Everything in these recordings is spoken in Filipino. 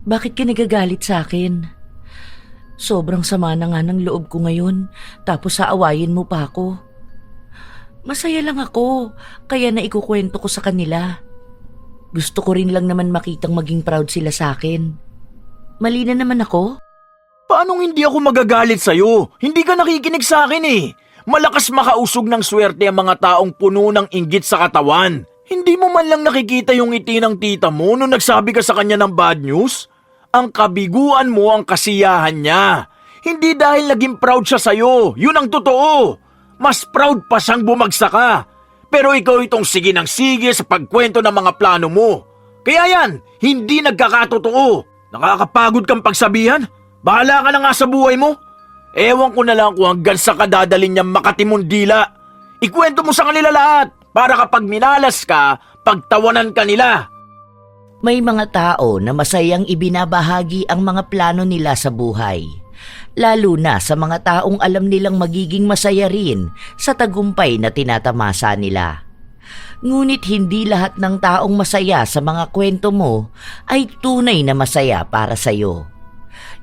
Bakit ka nagagalit sa akin? Sobrang sama na nga ng loob ko ngayon, tapos aawayin mo pa ako. Masaya lang ako, kaya naikukwento ko sa kanila. Gusto ko rin lang naman makitang maging proud sila sa akin. Mali na naman ako? Paanong hindi ako magagalit sa'yo? Hindi ka nakikinig sa akin eh. Malakas makausog ng swerte ang mga taong puno ng inggit sa katawan. Hindi mo man lang nakikita yung ngiti ng tita mo nung nagsabi ka sa kanya ng bad news? Ang kabiguan mo ang kasiyahan niya. Hindi dahil naging proud siya sa'yo. Yun ang totoo. Mas proud pa siyang bumagsak ka. Pero ikaw itong sige ng sige sa pagkwento ng mga plano mo. Kaya yan, hindi nagkakatotoo. Nakakapagod kang pagsabihan. Bahala ka na nga sa buhay mo. Ewan ko na lang kung hanggang sa kadadalin niyang makatimong dila. Ikwento mo sa kanila lahat para kapag minalas ka, pagtawanan ka nila. May mga tao na masayang ibinabahagi ang mga plano nila sa buhay. Lalo na sa mga taong alam nilang magiging masaya rin sa tagumpay na tinatamasa nila. Ngunit hindi lahat ng taong masaya sa mga kwento mo ay tunay na masaya para sa'yo.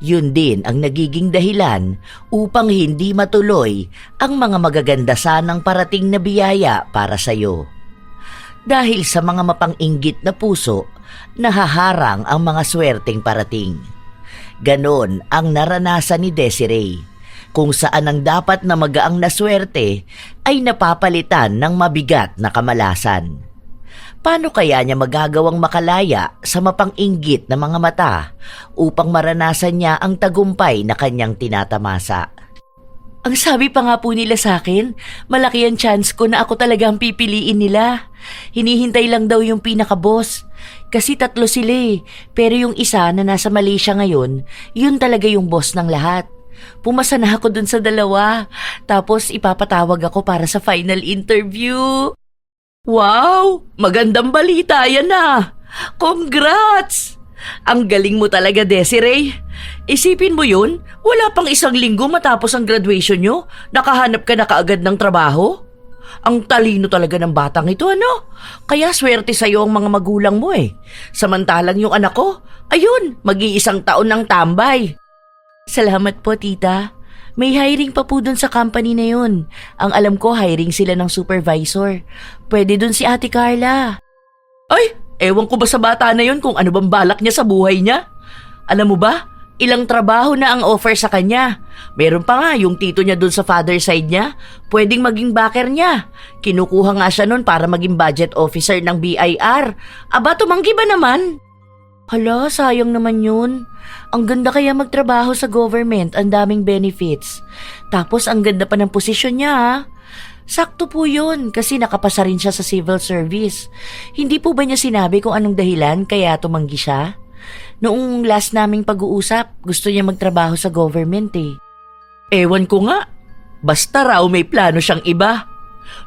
Yun din ang nagiging dahilan upang hindi matuloy ang mga magaganda sanang parating na biyaya para sa'yo. Dahil sa mga mapang-inggit na puso, nahaharang ang mga swerteng parating. Ganon ang naranasan ni Desiree, kung saan ang dapat na magaang na swerte ay napapalitan ng mabigat na kamalasan. Paano kaya niya magagawang makalaya sa mapang-inggit na mga mata upang maranasan niya ang tagumpay na kanyang tinatamasa? Ang sabi pa nga po nila sa akin, malaki ang chance ko na ako talaga ang pipiliin nila. Hinihintay lang daw yung pinaka-boss. Kasi 3 sila pero yung isa na nasa Malaysia ngayon, yun talaga yung boss ng lahat. Pumasa na ako dun sa 2, tapos ipapatawag ako para sa final interview. Wow! Magandang balita yan ah! Congrats! Ang galing mo talaga, Desiree. Isipin mo yun, wala pang 1 linggo matapos ang graduation nyo, nakahanap ka na kaagad ng trabaho? Ang talino talaga ng batang ito, ano? Kaya swerte sa'yo ang mga magulang mo eh. Samantalang yung anak ko, ayun, mag-1 taon ng tambay. Salamat po, tita. May hiring pa po dun sa company na yun. Ang alam ko, hiring sila ng supervisor. Pwede dun si Ate Carla. Ay, ewan ko ba sa bata na yun kung ano bang balak niya sa buhay niya? Alam mo ba, ilang trabaho na ang offer sa kanya. Meron pa nga yung tito niya dun sa father side niya, pwedeng maging backer niya. Kinukuha nga siya nun para maging budget officer ng BIR. Aba, tumanggi ba naman? Hala, sayang naman yun. Ang ganda kaya magtrabaho sa government, ang daming benefits. Tapos ang ganda pa ng posisyon niya ha. Sakto po yun kasi nakapasa rin siya sa civil service. Hindi po ba niya sinabi kung anong dahilan kaya tumanggi siya? Noong last naming pag-uusap, gusto niya magtrabaho sa government eh. Ewan ko nga. Basta raw may plano siyang iba.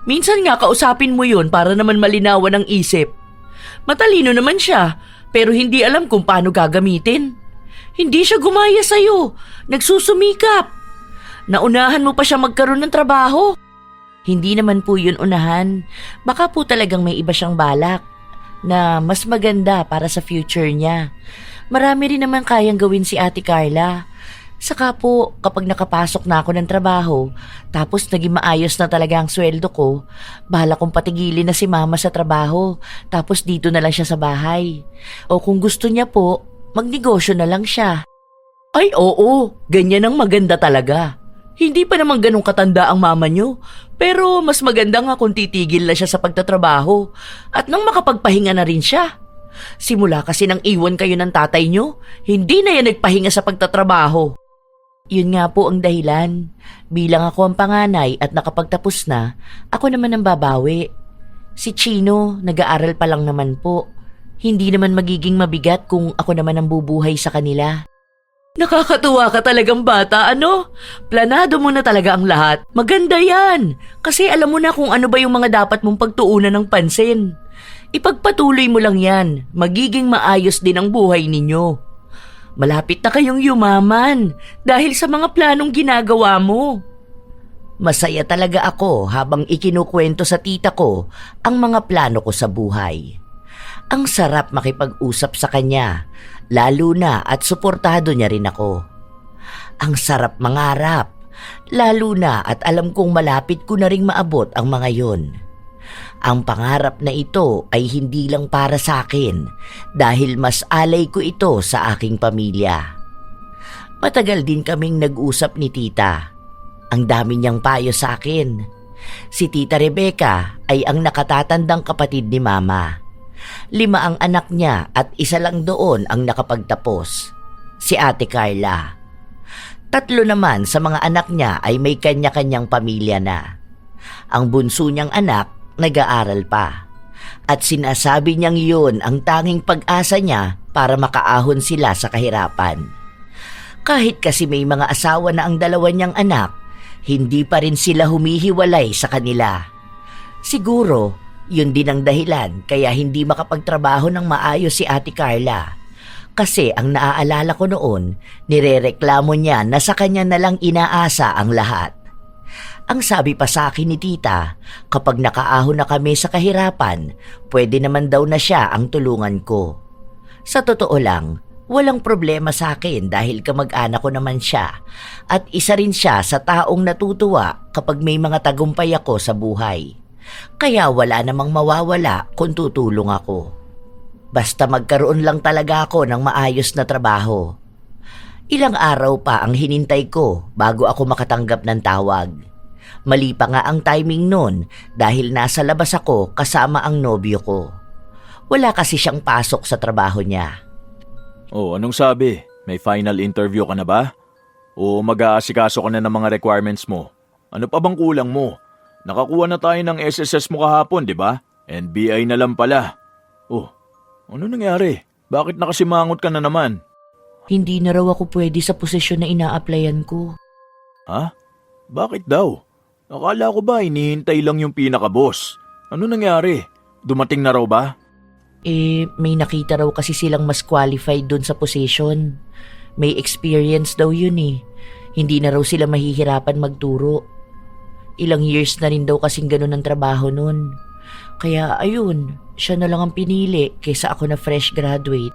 Minsan nga kausapin mo yun para naman malinawan ang isip. Matalino naman siya, pero hindi alam kung paano gagamitin. Hindi siya gumaya sa'yo. Nagsusumikap. Naunahan mo pa siya magkaroon ng trabaho. Hindi naman po yun unahan. Baka po talagang may iba siyang balak na mas maganda para sa future niya. Marami rin naman kayang gawin si Ate Carla. Saka po, kapag nakapasok na ako ng trabaho, tapos naging maayos na talaga ang sweldo ko, bahala kong patigilin na si mama sa trabaho, tapos dito na lang siya sa bahay. O kung gusto niya po, magnegosyo na lang siya. Ay oo, ganyan ang maganda talaga. Hindi pa naman ganun katanda ang mama niyo, pero mas maganda nga kung titigil na siya sa pagtatrabaho at nang makapagpahinga na rin siya. Simula kasi nang iwan kayo ng tatay niyo, hindi na yan nagpahinga sa pagtatrabaho. Yun nga po ang dahilan. Bilang ako ang panganay at nakapagtapos na, ako naman ang babawi. Si Chino, nag-aaral pa lang naman po. Hindi naman magiging mabigat kung ako naman ang bubuhay sa kanila. Nakakatuwa ka talagang bata, ano? Planado mo na talaga ang lahat. Maganda yan. Kasi alam mo na kung ano ba yung mga dapat mong pagtuunan ng pansin. Ipagpatuloy mo lang yan. Magiging maayos din ang buhay ninyo. Malapit na kayong yumaman dahil sa mga planong ginagawa mo. Masaya talaga ako habang ikinukwento sa tita ko ang mga plano ko sa buhay. Ang sarap makipag-usap sa kanya lalo na at suportado niya rin ako. Ang sarap mangarap, lalo na at alam kong malapit ko na ring maabot ang mga yon. Ang pangarap na ito ay hindi lang para sa akin dahil mas alay ko ito sa aking pamilya. Matagal din kaming nag-usap ni tita. Ang dami niyang payo sa akin. Si tita Rebecca ay ang nakatatandang kapatid ni mama. 5 ang anak niya at isa lang doon ang nakapagtapos, si Ate Carla. 3 naman sa mga anak niya ay may kanya-kanyang pamilya na. Ang bunso niyang anak nag-aaral pa. At sinasabi niyang yun ang tanging pag-asa niya para makaahon sila sa kahirapan. Kahit kasi may mga asawa na ang 2 niyang anak, hindi pa rin sila humihiwalay sa kanila. Siguro, yun din ang dahilan kaya hindi makapagtrabaho ng maayos si Ate Carla. Kasi ang naaalala ko noon, nirereklamo niya na sa kanya na lang inaasa ang lahat. Ang sabi pa sa akin ni tita, kapag nakaahon na kami sa kahirapan, pwede naman daw na siya ang tulungan ko. Sa totoo lang, walang problema sa akin dahil kamag-anak ko naman siya at isa rin siya sa taong natutuwa kapag may mga tagumpay ako sa buhay. Kaya wala namang mawawala kung tutulong ako. Basta magkaroon lang talaga ako ng maayos na trabaho. Ilang araw pa ang hinintay ko bago ako makatanggap ng tawag. Mali pa nga ang timing nun dahil nasa labas ako kasama ang nobyo ko. Wala kasi siyang pasok sa trabaho niya. Oh, anong sabi? May final interview ka na ba? O mag-aasikaso ka na ng mga requirements mo? Ano pa bang kulang mo? Nakakuha na tayo ng SSS mo kahapon, di ba? NBI na lang pala. Oh, ano nangyari? Bakit nakasimangot ka na naman? Hindi na raw ako pwede sa posisyon na ina-applyan ko. Ha? Bakit daw? Akala ko ba hinihintay lang yung pinaka-boss? Ano nangyari? Dumating na raw ba? May nakita raw kasi silang mas qualified dun sa position. May experience daw yun eh. Hindi na raw sila mahihirapan magturo. Ilang years na rin daw kasing ganun ang trabaho nun. Kaya ayun, siya na lang ang pinili kaysa ako na fresh graduate.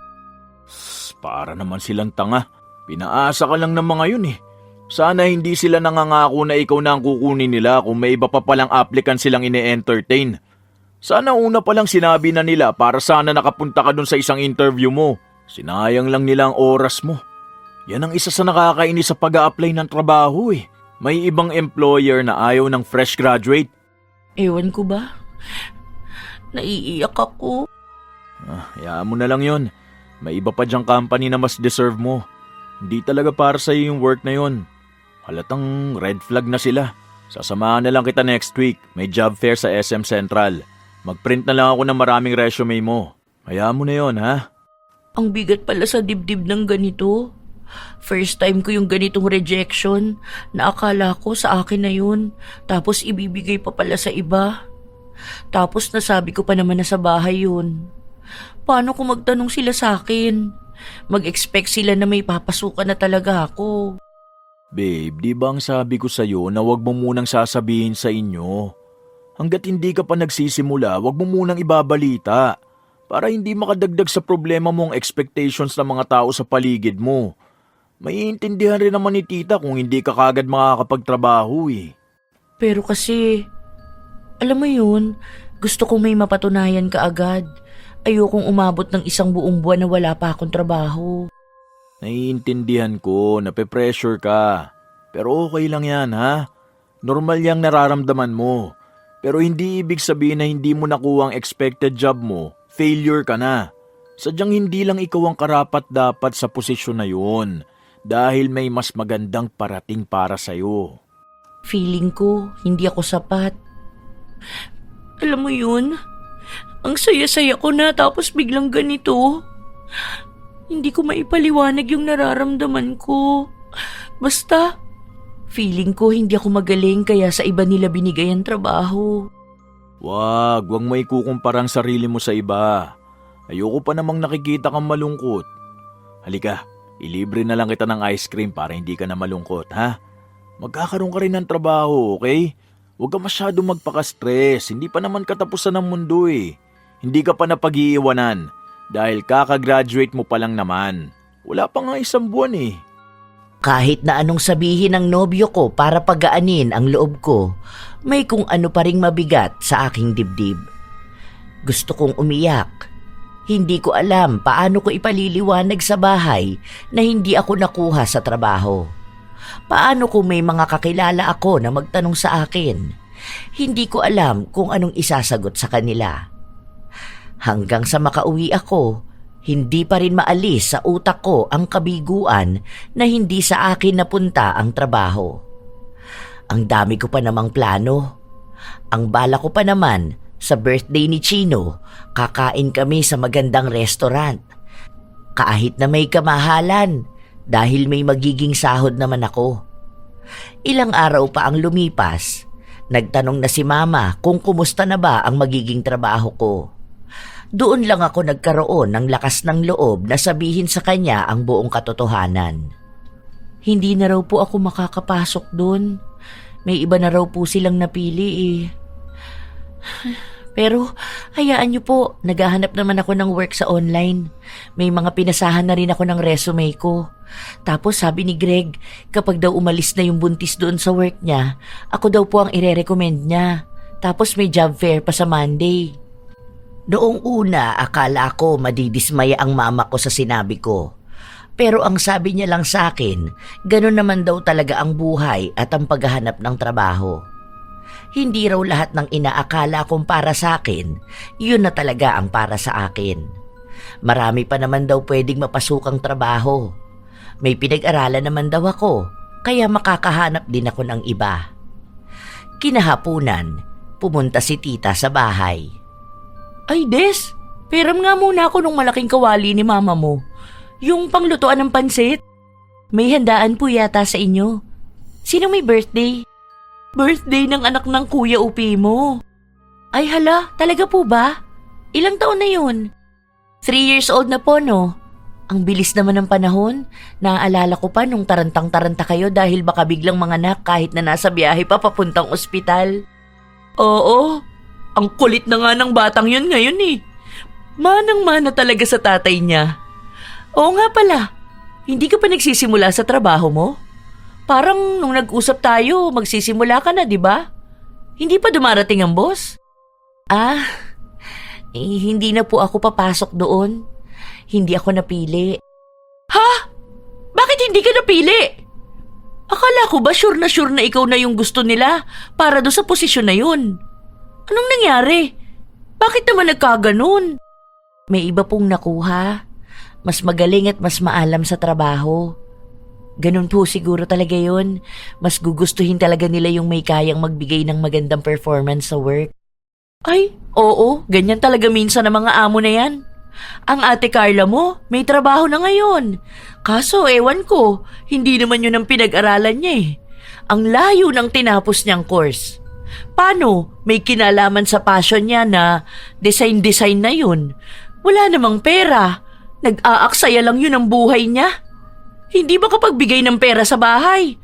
Para naman silang tanga. Pinaasa ka lang ng mga yun eh. Sana hindi sila nangangako na ikaw na ang kukunin nila kung may iba pa palang applicant silang ine-entertain. Sana una palang sinabi na nila para sana nakapunta ka dun sa isang interview mo. Sinayang lang nila ang oras mo. Yan ang isa sa nakakainis sa pag-a-apply ng trabaho eh. May ibang employer na ayaw ng fresh graduate. Ewan ko ba? Naiiyak ako. Hayaan mo na lang yon. May iba pa dyang company na mas deserve mo. Hindi talaga para sa'yo yung work na yon. Halatang red flag na sila. Sasamahan na lang kita next week. May job fair sa SM Central. Mag-print na lang ako ng maraming resume mo. Hayaan mo na yon, ha? Ang bigat pala sa dibdib ng ganito. First time ko yung ganitong rejection. Naakala ko sa akin na yun. Tapos ibibigay pa pala sa iba. Tapos nasabi ko pa naman na sa bahay yun. Paano kung magtanong sila sa akin? Mag-expect sila na may papasukan na talaga ako. Babe, di ba ang sabi ko sa'yo na wag mo munang sasabihin sa inyo? Hanggat hindi ka pa nagsisimula, wag mo munang ibabalita. Para hindi makadagdag sa problema mong expectations ng mga tao sa paligid mo. Maiintindihan rin naman ni tita kung hindi ka kagad makakapagtrabaho eh. Pero kasi, alam mo yun, gusto kong may mapatunayan ka agad. Ayokong umabot ng 1 buong buwan na wala pa akong trabaho. Naiintindihan ko, nape-pressure ka. Pero okay lang yan, ha? Normal yang nararamdaman mo. Pero hindi ibig sabihin na hindi mo nakuha ang expected job mo, failure ka na. Sadyang hindi lang ikaw ang karapat-dapat sa posisyon na yun. Dahil may mas magandang parating para sa'yo. Feeling ko, hindi ako sapat. Alam mo yun? Ang saya-saya ko na tapos biglang ganito. Hindi ko maipaliwanag yung nararamdaman ko. Basta, feeling ko hindi ako magaling kaya sa iba nila binigay ang trabaho. Wag mo ikukumpara ang sarili mo sa iba. Ayoko pa namang nakikita kang malungkot. Halika, ilibre na lang kita ng ice cream para hindi ka na malungkot, ha? Magkakaroon ka rin ng trabaho, okay? Huwag ka masyadong magpaka-stress. Hindi pa naman katapusan ng mundo eh. Hindi ka pa napag-iiwanan. Dahil kakagraduate mo pa lang naman. Wala pa nga 1 buwan eh. Kahit na anong sabihin ng nobyo ko para pagaanin ang loob ko, may kung ano pa ring mabigat sa aking dibdib. Gusto kong umiyak. Hindi ko alam paano ko ipaliliwanag sa bahay na hindi ako nakuha sa trabaho. Paano kung may mga kakilala ako na magtanong sa akin? Hindi ko alam kung anong isasagot sa kanila. Hanggang sa makauwi ako, hindi pa rin maalis sa utak ko ang kabiguan na hindi sa akin napunta ang trabaho. Ang dami ko pa namang plano. Ang bala ko pa naman, sa birthday ni Chino, kakain kami sa magandang restaurant. Kahit na may kamahalan, dahil may magiging sahod naman ako. Ilang araw pa ang lumipas, nagtanong na si Mama kung kumusta na ba ang magiging trabaho ko. Doon lang ako nagkaroon ng lakas ng loob na sabihin sa kanya ang buong katotohanan. Hindi na raw po ako makakapasok doon. May iba na raw po silang napili eh. Pero hayaan niyo po, naghahanap naman ako ng work sa online. May mga pinasahan na rin ako ng resume ko. Tapos sabi ni Greg, kapag daw umalis na yung buntis doon sa work niya, ako daw po ang ire-recommend niya. Tapos may job fair pa sa Monday. Noong una, akala ko madidismaya ang mama ko sa sinabi ko. Pero ang sabi niya lang sa akin, ganun naman daw talaga ang buhay at ang paghahanap ng trabaho. Hindi raw lahat ng inaakala kong para sa akin, yun na talaga ang para sa akin. Marami pa naman daw pwedeng mapasukang trabaho. May pinag-aralan naman daw ako, kaya makakahanap din ako ng iba. Kinahapunan, pumunta si tita sa bahay. Ay, Des, peram nga muna ako nung malaking kawali ni mama mo. Yung panglutuan ng pansit. May handaan po yata sa inyo. Sino may birthday? Birthday ng anak ng kuya upi mo. Ay hala, talaga po ba? Ilang taon na yun? 3 years old na po, no? Ang bilis naman ng panahon. Naaalala ko pa nung tarantang-taranta kayo dahil baka biglang manganak kahit na nasa biyahe pa papuntang ospital. Oo, ang kulit na nga ng batang yun ngayon eh. Manang-mana talaga sa tatay niya. Oo nga pala, hindi ka pa nagsisimula sa trabaho mo? Parang nung nag-usap tayo, magsisimula ka na, di ba? Hindi pa dumarating ang boss? Hindi na po ako papasok doon. Hindi ako napili. Ha? Bakit hindi ka napili? Akala ko ba sure na ikaw na yung gusto nila para doon sa posisyon na yun? Anong nangyari? Bakit naman nagkaganon? May iba pong nakuha. Mas magaling at mas maalam sa trabaho. Ganun po siguro talaga yun. Mas gugustuhin talaga nila yung may kayang magbigay ng magandang performance sa work. Ay, oo, ganyan talaga minsan ang mga amo na yan. Ang ate Carla mo, may trabaho na ngayon. Kaso ewan ko, hindi naman yun ang pinag-aralan niya eh. Ang layo ng tinapos niyang course. Paano? May kinalaman sa passion niya na design na yun. Wala namang pera. Nag-aaksaya lang yun ang buhay niya. Hindi ba kapag bigay ng pera sa bahay?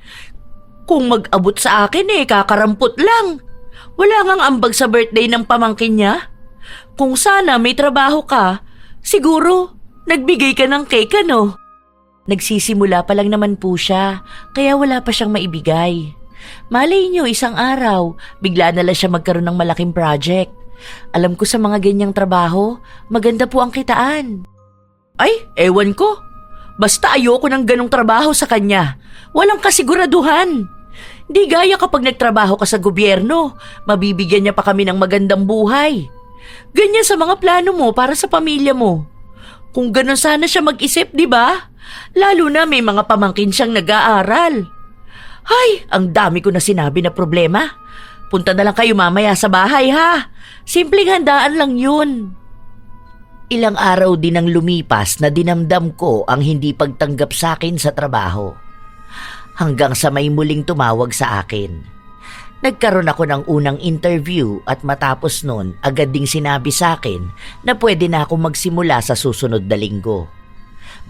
Kung mag-abot sa akin kakarampot lang. Wala ngang ambag sa birthday ng pamangkin niya. Kung sana may trabaho ka, siguro nagbigay ka ng cake ano? Nagsisimula pa lang naman po siya, kaya wala pa siyang maibigay. Malay niyo, isang araw, bigla na lang siya magkaroon ng malaking project. Alam ko sa mga ganyang trabaho, maganda po ang kitaan. Ay, ewan ko. Basta ayoko ng ganong trabaho sa kanya. Walang kasiguraduhan. Di gaya kapag nagtrabaho ka sa gobyerno, mabibigyan niya pa kami ng magandang buhay. Ganyan sa mga plano mo para sa pamilya mo. Kung ganon sana siya mag-isip, di ba? Lalo na may mga pamangkin siyang nag-aaral. Ay, ang dami ko na sinabi na problema. Punta na lang kayo mamaya sa bahay ha. Simpleng handaan lang yun. Ilang araw din ang lumipas na dinamdam ko ang hindi pagtanggap sa akin sa trabaho. Hanggang sa may muling tumawag sa akin. Nagkaroon ako ng unang interview at matapos nun agad ding sinabi sa akin na pwede na akong magsimula sa susunod na linggo.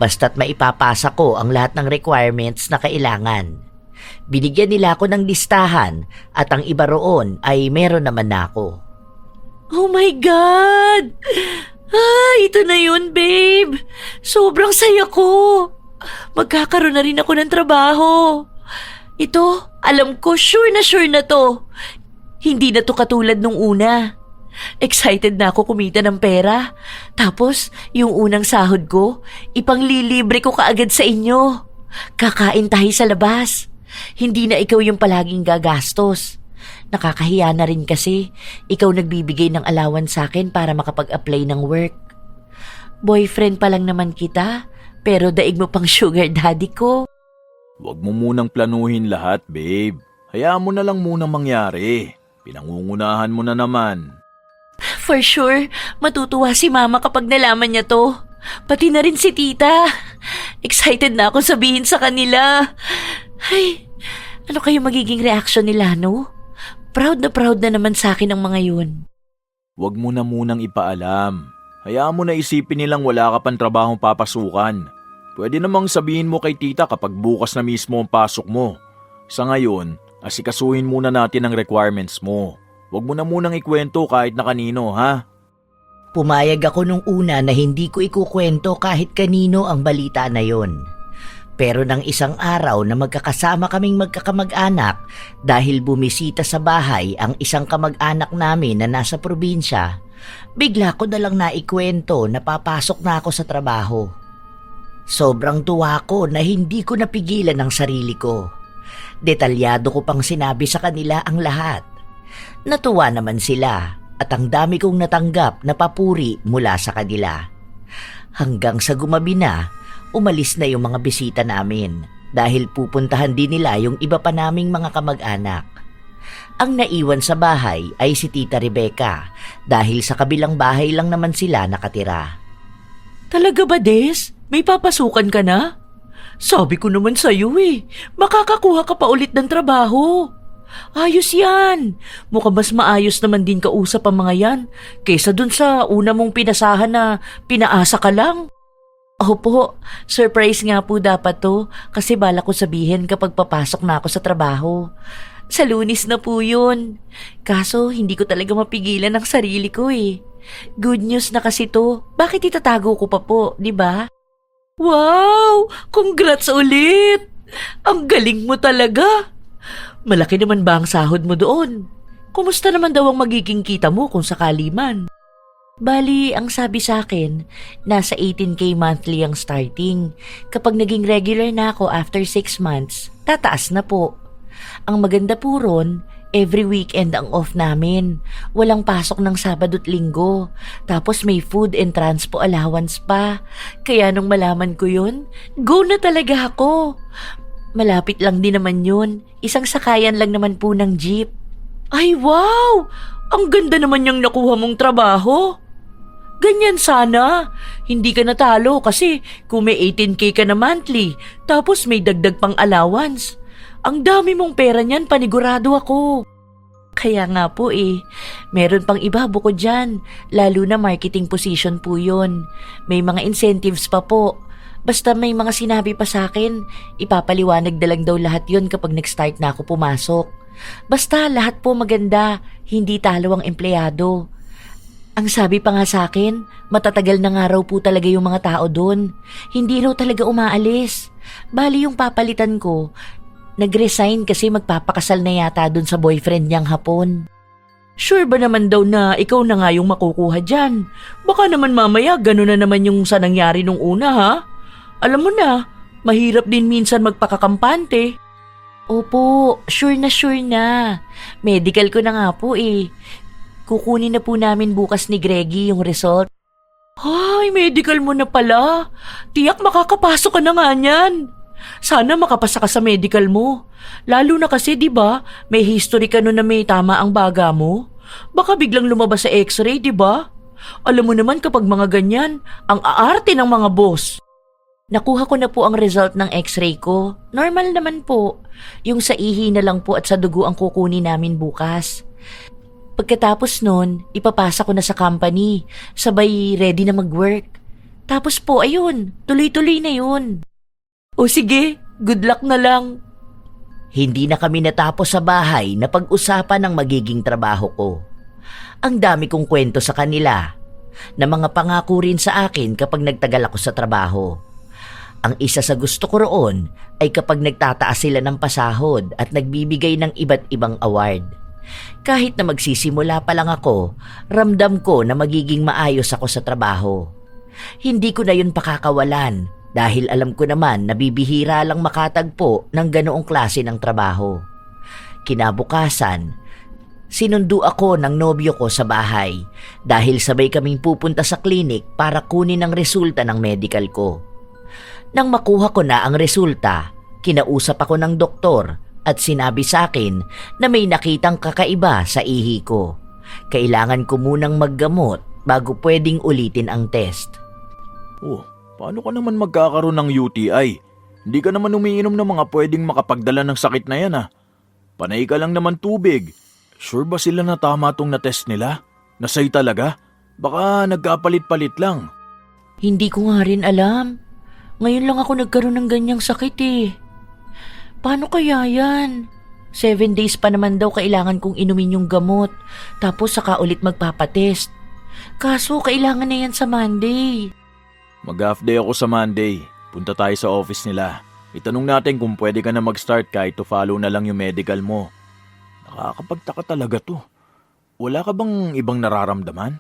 Basta't maipapasa ko ang lahat ng requirements na kailangan. Binigyan nila ako ng listahan at ang iba roon ay meron naman na ako. Oh my God! Ito na yun, babe. Sobrang saya ko. Magkakaroon na rin ako ng trabaho. Ito, alam ko, sure na to. Hindi na to katulad nung una. Excited na ako kumita ng pera. Tapos, yung unang sahod ko, ipanglilibre ko kaagad sa inyo. Kakain tayo sa labas. Hindi na ikaw yung palaging gagastos. Nakakahiya na rin kasi ikaw nagbibigay ng allowance sa akin para makapag-apply ng work. Boyfriend pa lang naman kita, pero daig mo pang sugar daddy ko. Huwag mo munang planuhin lahat, babe. Hayaan mo na lang munang mangyari. Pinangungunahan mo na naman. For sure, matutuwa si mama kapag nalaman niya to. Pati na rin si tita. Excited na akong sabihin sa kanila. Ay, ano kayo magiging reaction nila, no? Proud na naman sa akin ang mga yun. Huwag mo na munang ipaalam. Hayaan mo na isipin nilang wala ka pang trabahong papasukan. Pwede namang sabihin mo kay tita kapag bukas na mismo ang pasok mo. Sa ngayon, asikasuhin muna natin ang requirements mo. Huwag mo na munang ikwento kahit na kanino, ha? Pumayag ako nung una na hindi ko ikukwento kahit kanino ang balita na yon. Pero nang isang araw na magkakasama kaming magkakamag-anak dahil bumisita sa bahay ang isang kamag-anak namin na nasa probinsya, bigla ko na lang naikwento na papasok na ako sa trabaho. Sobrang tuwa ko na hindi ko napigilan ang sarili ko. Detalyado ko pang sinabi sa kanila ang lahat. Natuwa naman sila at ang dami kong natanggap na papuri mula sa kanila. Hanggang sa gumabi na, umalis na yung mga bisita namin dahil pupuntahan din nila yung iba pa naming mga kamag-anak. Ang naiwan sa bahay ay si Tita Rebecca dahil sa kabilang bahay lang naman sila nakatira. Talaga ba, Des? May papasukan ka na? Sabi ko naman sa'yo makakakuha ka pa ulit ng trabaho. Ayos yan. Mukhang mas maayos naman din kausap ang mga yan kaysa dun sa una mong pinasahan na pinaasa ka lang. Opo, surprise nga po dapat to kasi bala ko sabihin kapag papasok na ako sa trabaho. Sa Lunes na po yun. Kaso hindi ko talaga mapigilan ang sarili ko Good news na kasi to. Bakit itatago ko pa po, di ba? Wow! Congrats ulit! Ang galing mo talaga! Malaki naman ba ang sahod mo doon? Kumusta naman daw ang magiging kita mo kung sakali man? Bali, ang sabi sa akin, nasa 18K monthly ang starting. Kapag naging regular na ako after 6 months, tataas na po. Ang maganda po ron, every weekend ang off namin. Walang pasok ng Sabado at Linggo. Tapos may food and transpo allowance pa. Kaya nung malaman ko yun, go na talaga ako. Malapit lang din naman yun. Isang sakayan lang naman po ng jeep. Ay wow! Ang ganda naman yung nakuha mong trabaho. Ganyan sana. Hindi ka natalo kasi kung may 18K ka na monthly, tapos may dagdag pang allowance. Ang dami mong pera niyan, panigurado ako. Kaya nga po meron pang iba bukod dyan, lalo na marketing position po yun. May mga incentives pa po. Basta may mga sinabi pa sa akin, ipapaliwanag na lang daw lahat yun kapag nag-start na ako pumasok. Basta lahat po maganda, hindi talo ang empleyado. Ang sabi pa nga sa akin, matatagal na nga raw po talaga yung mga tao doon. Hindi raw talaga umaalis. Bali yung papalitan ko, nag-resign kasi magpapakasal na yata doon sa boyfriend niyang Hapon. Sure ba naman daw na ikaw na nga yung makukuha dyan? Baka naman mamaya gano'n na naman yung sa nangyari nung una ha? Alam mo na, mahirap din minsan magpakakampante. Opo, sure na. Medical ko na nga po Kukunin na po namin bukas ni Greggy yung result. Ay, medical mo na pala. Tiyak makakapasok ka na nga niyan. Sana makapasa ka sa medical mo. Lalo na kasi 'di ba, may history ka no na may tama ang baga mo. Baka biglang lumabas sa x-ray, 'di ba? Alam mo naman kapag mga ganyan, ang aarte ng mga boss. Nakuha ko na po ang result ng x-ray ko. Normal naman po. Yung sa ihi na lang po at sa dugo ang kukunin namin bukas. Pagkatapos nun, ipapasa ko na sa company. Sabay ready na mag-work. Tapos po, ayun, tuloy-tuloy na yun. O sige, good luck na lang. Hindi na kami natapos sa bahay na pag-usapan ng magiging trabaho ko. Ang dami kong kwento sa kanila, na mga pangako rin sa akin kapag nagtagal ako sa trabaho. Ang isa sa gusto ko roon ay kapag nagtataas sila ng pasahod at nagbibigay ng iba't ibang award. Kahit na magsisimula pa lang ako, ramdam ko na magiging maayos ako sa trabaho. Hindi ko na yun pakakawalan dahil alam ko naman na bibihira lang makatagpo ng ganoong klase ng trabaho. Kinabukasan, sinundo ako ng nobyo ko sa bahay dahil sabay kaming pupunta sa klinik para kunin ang resulta ng medical ko. Nang makuha ko na ang resulta, kinausap ako ng doktor at sinabi sa akin na may nakitang kakaiba sa ihi ko. Kailangan ko munang maggamot bago pwedeng ulitin ang test. Oh, paano ka naman magkakaroon ng UTI? Hindi ka naman umiinom ng mga pwedeng makapagdala ng sakit na yan Panay ka lang naman tubig. Sure ba sila na tama tong na-test nila? Nasay talaga? Baka nagkapalit-palit lang. Hindi ko nga rin alam. Ngayon lang ako nagkaroon ng ganyang sakit Paano kaya yan? 7 days pa naman daw kailangan kong inumin yung gamot. Tapos saka ulit magpapatest. Kaso kailangan na yan sa Monday. Mag-half day ako sa Monday. Punta tayo sa office nila. Itanong natin kung pwede ka na mag-start kahit to follow na lang yung medical mo. Nakakapagtaka talaga to. Wala ka bang ibang nararamdaman?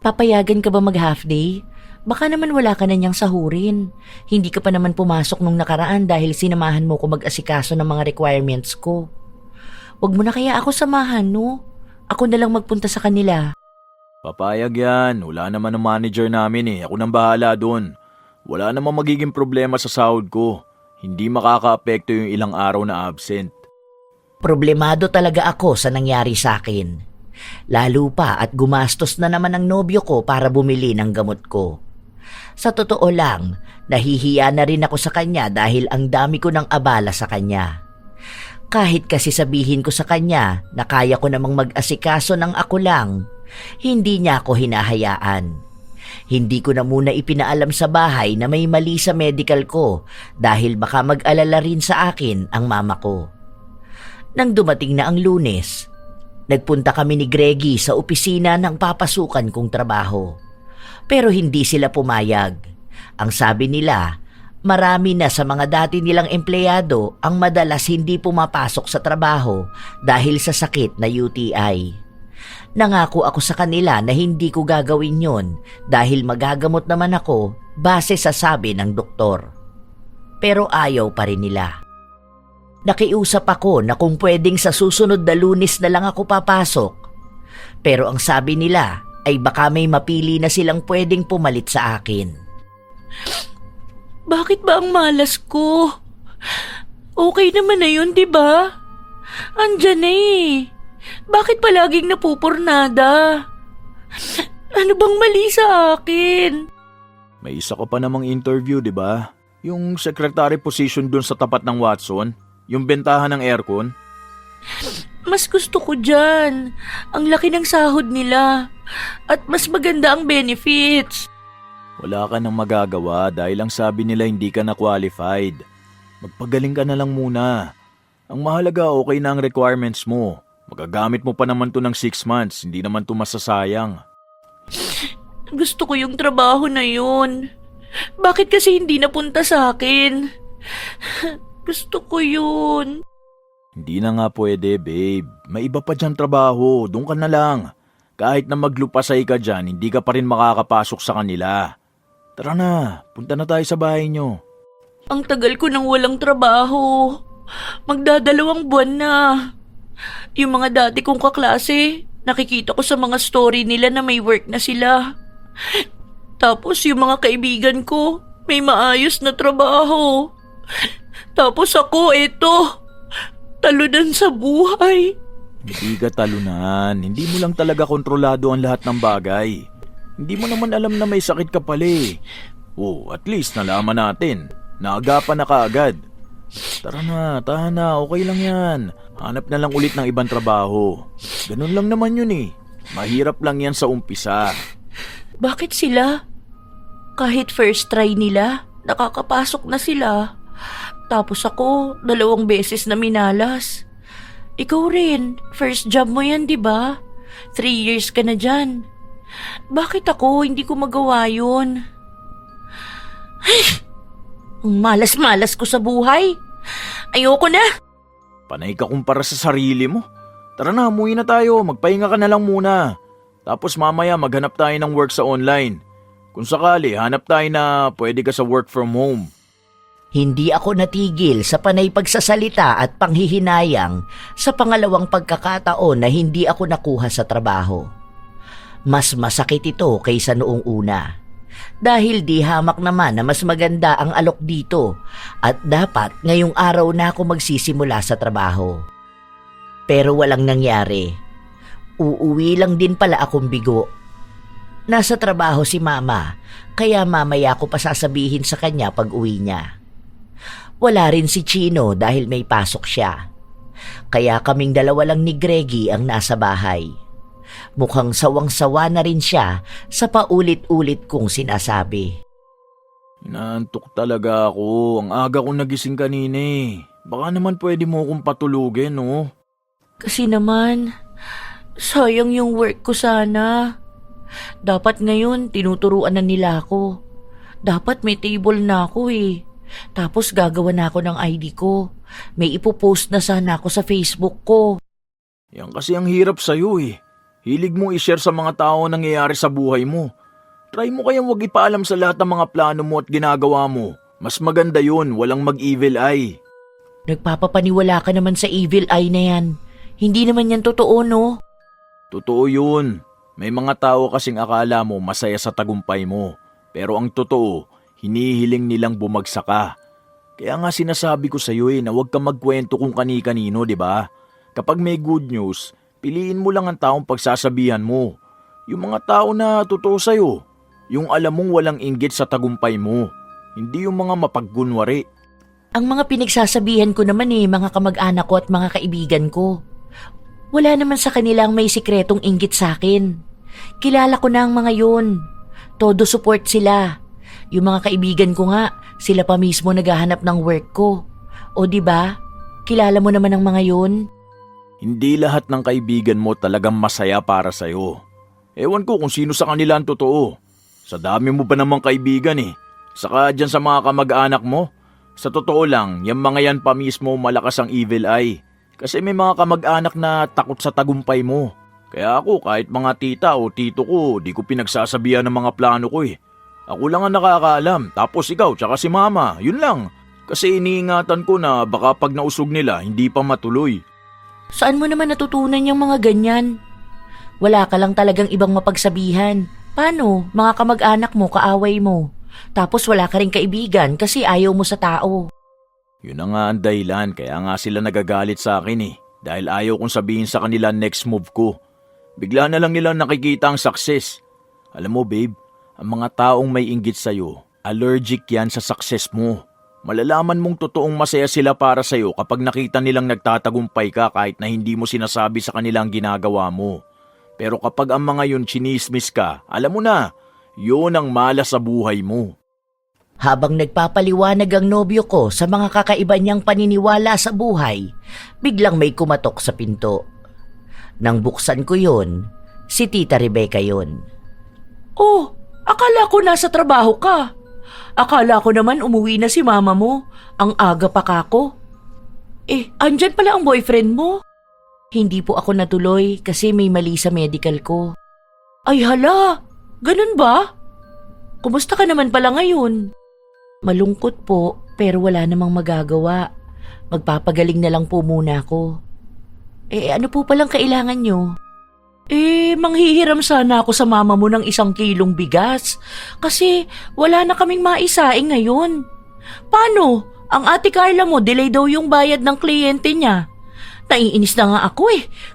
Papayagan ka ba mag-half day? Baka naman wala ka na niyang sahurin. Hindi ka pa naman pumasok nung nakaraan dahil sinamahan mo ko mag-asikaso ng mga requirements ko. Huwag mo na kaya ako samahan, no? Ako na lang magpunta sa kanila. Papayag yan. Wala naman ang manager namin Ako nang bahala dun. Wala namang magiging problema sa sahod ko. Hindi makaka-apekto yung ilang araw na absent. Problemado talaga ako sa nangyari sa akin. Lalo pa at gumastos na naman ang nobyo ko para bumili ng gamot ko. Sa totoo lang, nahihiya na rin ako sa kanya dahil ang dami ko ng abala sa kanya. Kahit kasi sabihin ko sa kanya na kaya ko namang mag-asikaso ng ako lang, hindi niya ako hinahayaan. Hindi ko na muna ipinaalam sa bahay na may mali sa medical ko dahil baka mag-alala rin sa akin ang mama ko. Nang dumating na ang Lunes, nagpunta kami ni Greggy sa opisina ng papasukan kong trabaho. Pero hindi sila pumayag. Ang sabi nila, marami na sa mga dati nilang empleyado ang madalas hindi pumapasok sa trabaho dahil sa sakit na UTI. Nangako ako sa kanila na hindi ko gagawin yon dahil magagamot naman ako base sa sabi ng doktor. Pero ayaw pa rin nila. Nakiusap ako na kung pwedeng sa susunod na Lunes na lang ako papasok. Pero ang sabi nila ay baka may mapili na silang pwedeng pumalit sa akin. Bakit ba ang malas ko? Okay naman na yun, di ba? Andyan na Bakit palaging napupurnada? Ano bang mali sa akin? May isa ka pa namang interview, di ba? Yung secretary position dun sa tapat ng Watson? Yung bentahan ng aircon? Mas gusto ko dyan. Ang laki ng sahod nila. At mas maganda ang benefits. Wala ka nang magagawa dahil ang sabi nila hindi ka na qualified. Magpagaling ka na lang muna. Ang mahalaga okay na ang requirements mo. Magagamit mo pa naman to ng 6 months, hindi naman to masasayang. Gusto ko yung trabaho na yun. Bakit kasi hindi napunta sa akin? Gusto ko yun. Hindi na nga pwede, babe. May iba pa dyan trabaho, doon ka na lang. Kahit na maglupasay ka dyan, hindi ka pa rin makakapasok sa kanila. Tara na, punta na tayo sa bahay nyo. Ang tagal ko nang walang trabaho. Magdadalawang buwan na. Yung mga dati kong kaklase, nakikita ko sa mga story nila na may work na sila. Tapos yung mga kaibigan ko, may maayos na trabaho. Tapos ako, talunan sa buhay. Hindi ka talunan. Hindi mo lang talaga kontrolado ang lahat ng bagay. Hindi mo naman alam na may sakit ka pala Oh, at least nalaman natin. Naagapan na kaagad. Tara na, tahan na, okay lang yan. Hanap na lang ulit ng ibang trabaho. Ganun lang naman yun Mahirap lang yan sa umpisa. Bakit sila? Kahit first try nila, nakakapasok na sila. Tapos ako, 2 beses na minalas. Ikaw rin, first job mo yan, di ba? 3 years ka na dyan. Bakit ako? Hindi ko magawa yun. Ay, ang malas-malas ko sa buhay. Ayoko na. Panay ka kumpara sa sarili mo. Tara na, umuwi na tayo. Magpahinga ka na lang muna. Tapos mamaya maghanap tayo ng work sa online. Kung sakali, hanap tayo na pwede ka sa work from home. Hindi ako natigil sa panay pagsasalita at panghihinayang sa pangalawang pagkakataon na hindi ako nakuha sa trabaho. Mas masakit ito kaysa noong una. Dahil di hamak naman na mas maganda ang alok dito at dapat ngayong araw na ako magsisimula sa trabaho. Pero walang nangyari. Uuwi lang din pala akong bigo. Nasa trabaho si Mama, kaya mamaya ko pa sasabihin sa kanya pag uwi niya. Wala rin si Chino dahil may pasok siya. Kaya kaming dalawa lang ni Greggy ang nasa bahay. Mukhang sawang-sawa na rin siya sa paulit-ulit kong sinasabi. Inaantok talaga ako. Ang aga kong nagising kanina eh. Baka naman pwede mo akong patulugin, no? Kasi naman, sayang yung work ko sana. Dapat ngayon tinuturuan na nila ako. Dapat may table na ako eh. Tapos gagawa na ako ng ID ko. May ipopost na sana ako sa Facebook ko. Yan kasi ang hirap sa'yo eh. Hilig mo i-share sa mga tao ang nangyayari sa buhay mo. Try mo kayang wag ipaalam sa lahat ng mga plano mo at ginagawa mo. Mas maganda yun, walang mag-evil eye. Nagpapapaniwala ka naman sa evil eye na yan. Hindi naman yan totoo, no? Totoo yun. May mga tao kasing akala mo masaya sa tagumpay mo. Pero ang totoo, hinihiling nilang bumagsak ka. Kaya nga sinasabi ko sa'yo na huwag kang magkwento kung kani-kanino, di ba? Kapag may good news, piliin mo lang ang taong pagsasabihan mo. Yung mga tao na totoo sa'yo. Yung alam mong walang inggit sa tagumpay mo. Hindi yung mga mapaggunwari. Ang mga pinagsasabihan ko naman mga kamag-anak ko at mga kaibigan ko. Wala naman sa kanilang may sikretong inggit sa akin. Kilala ko na ang mga yun. Todo support sila. Yung mga kaibigan ko nga, sila pa mismo naghahanap ng work ko. O di ba? Kilala mo naman ang mga yun? Hindi lahat ng kaibigan mo talagang masaya para sa'yo. Ewan ko kung sino sa kanila ang totoo. Sa dami mo ba namang kaibigan eh. Saka dyan sa mga kamag-anak mo. Sa totoo lang, yung mga yan pa mismo malakas ang evil eye. Kasi may mga kamag-anak na takot sa tagumpay mo. Kaya ako kahit mga tita o tito ko, di ko pinagsasabihan ng mga plano ko eh. Ako lang ang nakakaalam, tapos ikaw tsaka si Mama, yun lang. Kasi iniingatan ko na baka pag nausog nila, hindi pa matuloy. Saan mo naman natutunan yung mga ganyan? Wala ka lang talagang ibang mapagsabihan. Paano? Mga kamag-anak mo, kaaway mo. Tapos wala ka rin kaibigan kasi ayaw mo sa tao. Yun na nga ang dahilan, kaya nga sila nagagalit sa akin eh. Dahil ayaw kong sabihin sa kanila next move ko. Bigla na lang nilang nakikita ang success. Alam mo babe, ang mga taong may inggit sa'yo, allergic yan sa success mo. Malalaman mong totoong masaya sila para sa'yo kapag nakita nilang nagtatagumpay ka kahit na hindi mo sinasabi sa kanilang ginagawa mo. Pero kapag ang mga yun chinismis ka, alam mo na, yun ang malas sa buhay mo. Habang nagpapaliwanag ang nobyo ko sa mga kakaiba niyang paniniwala sa buhay, biglang may kumatok sa pinto. Nang buksan ko yun, si Tita Rebecca yun. Oh, akala ko nasa trabaho ka. Akala ko naman umuwi na si Mama mo. Ang aga pa kako. Andyan pala ang boyfriend mo. Hindi po ako natuloy kasi may mali sa medical ko. Ay hala, ganun ba? Kumusta ka naman pala ngayon? Malungkot po, pero wala namang magagawa. Magpapagaling na lang po muna ako. Ano po palang kailangan nyo? Manghihiram sana ako sa mama mo ng 1 kilong bigas. Kasi wala na kaming maisaing ngayon. Paano? Ang ate Carla mo, delay daw yung bayad ng kliyente niya. Naiinis na nga ako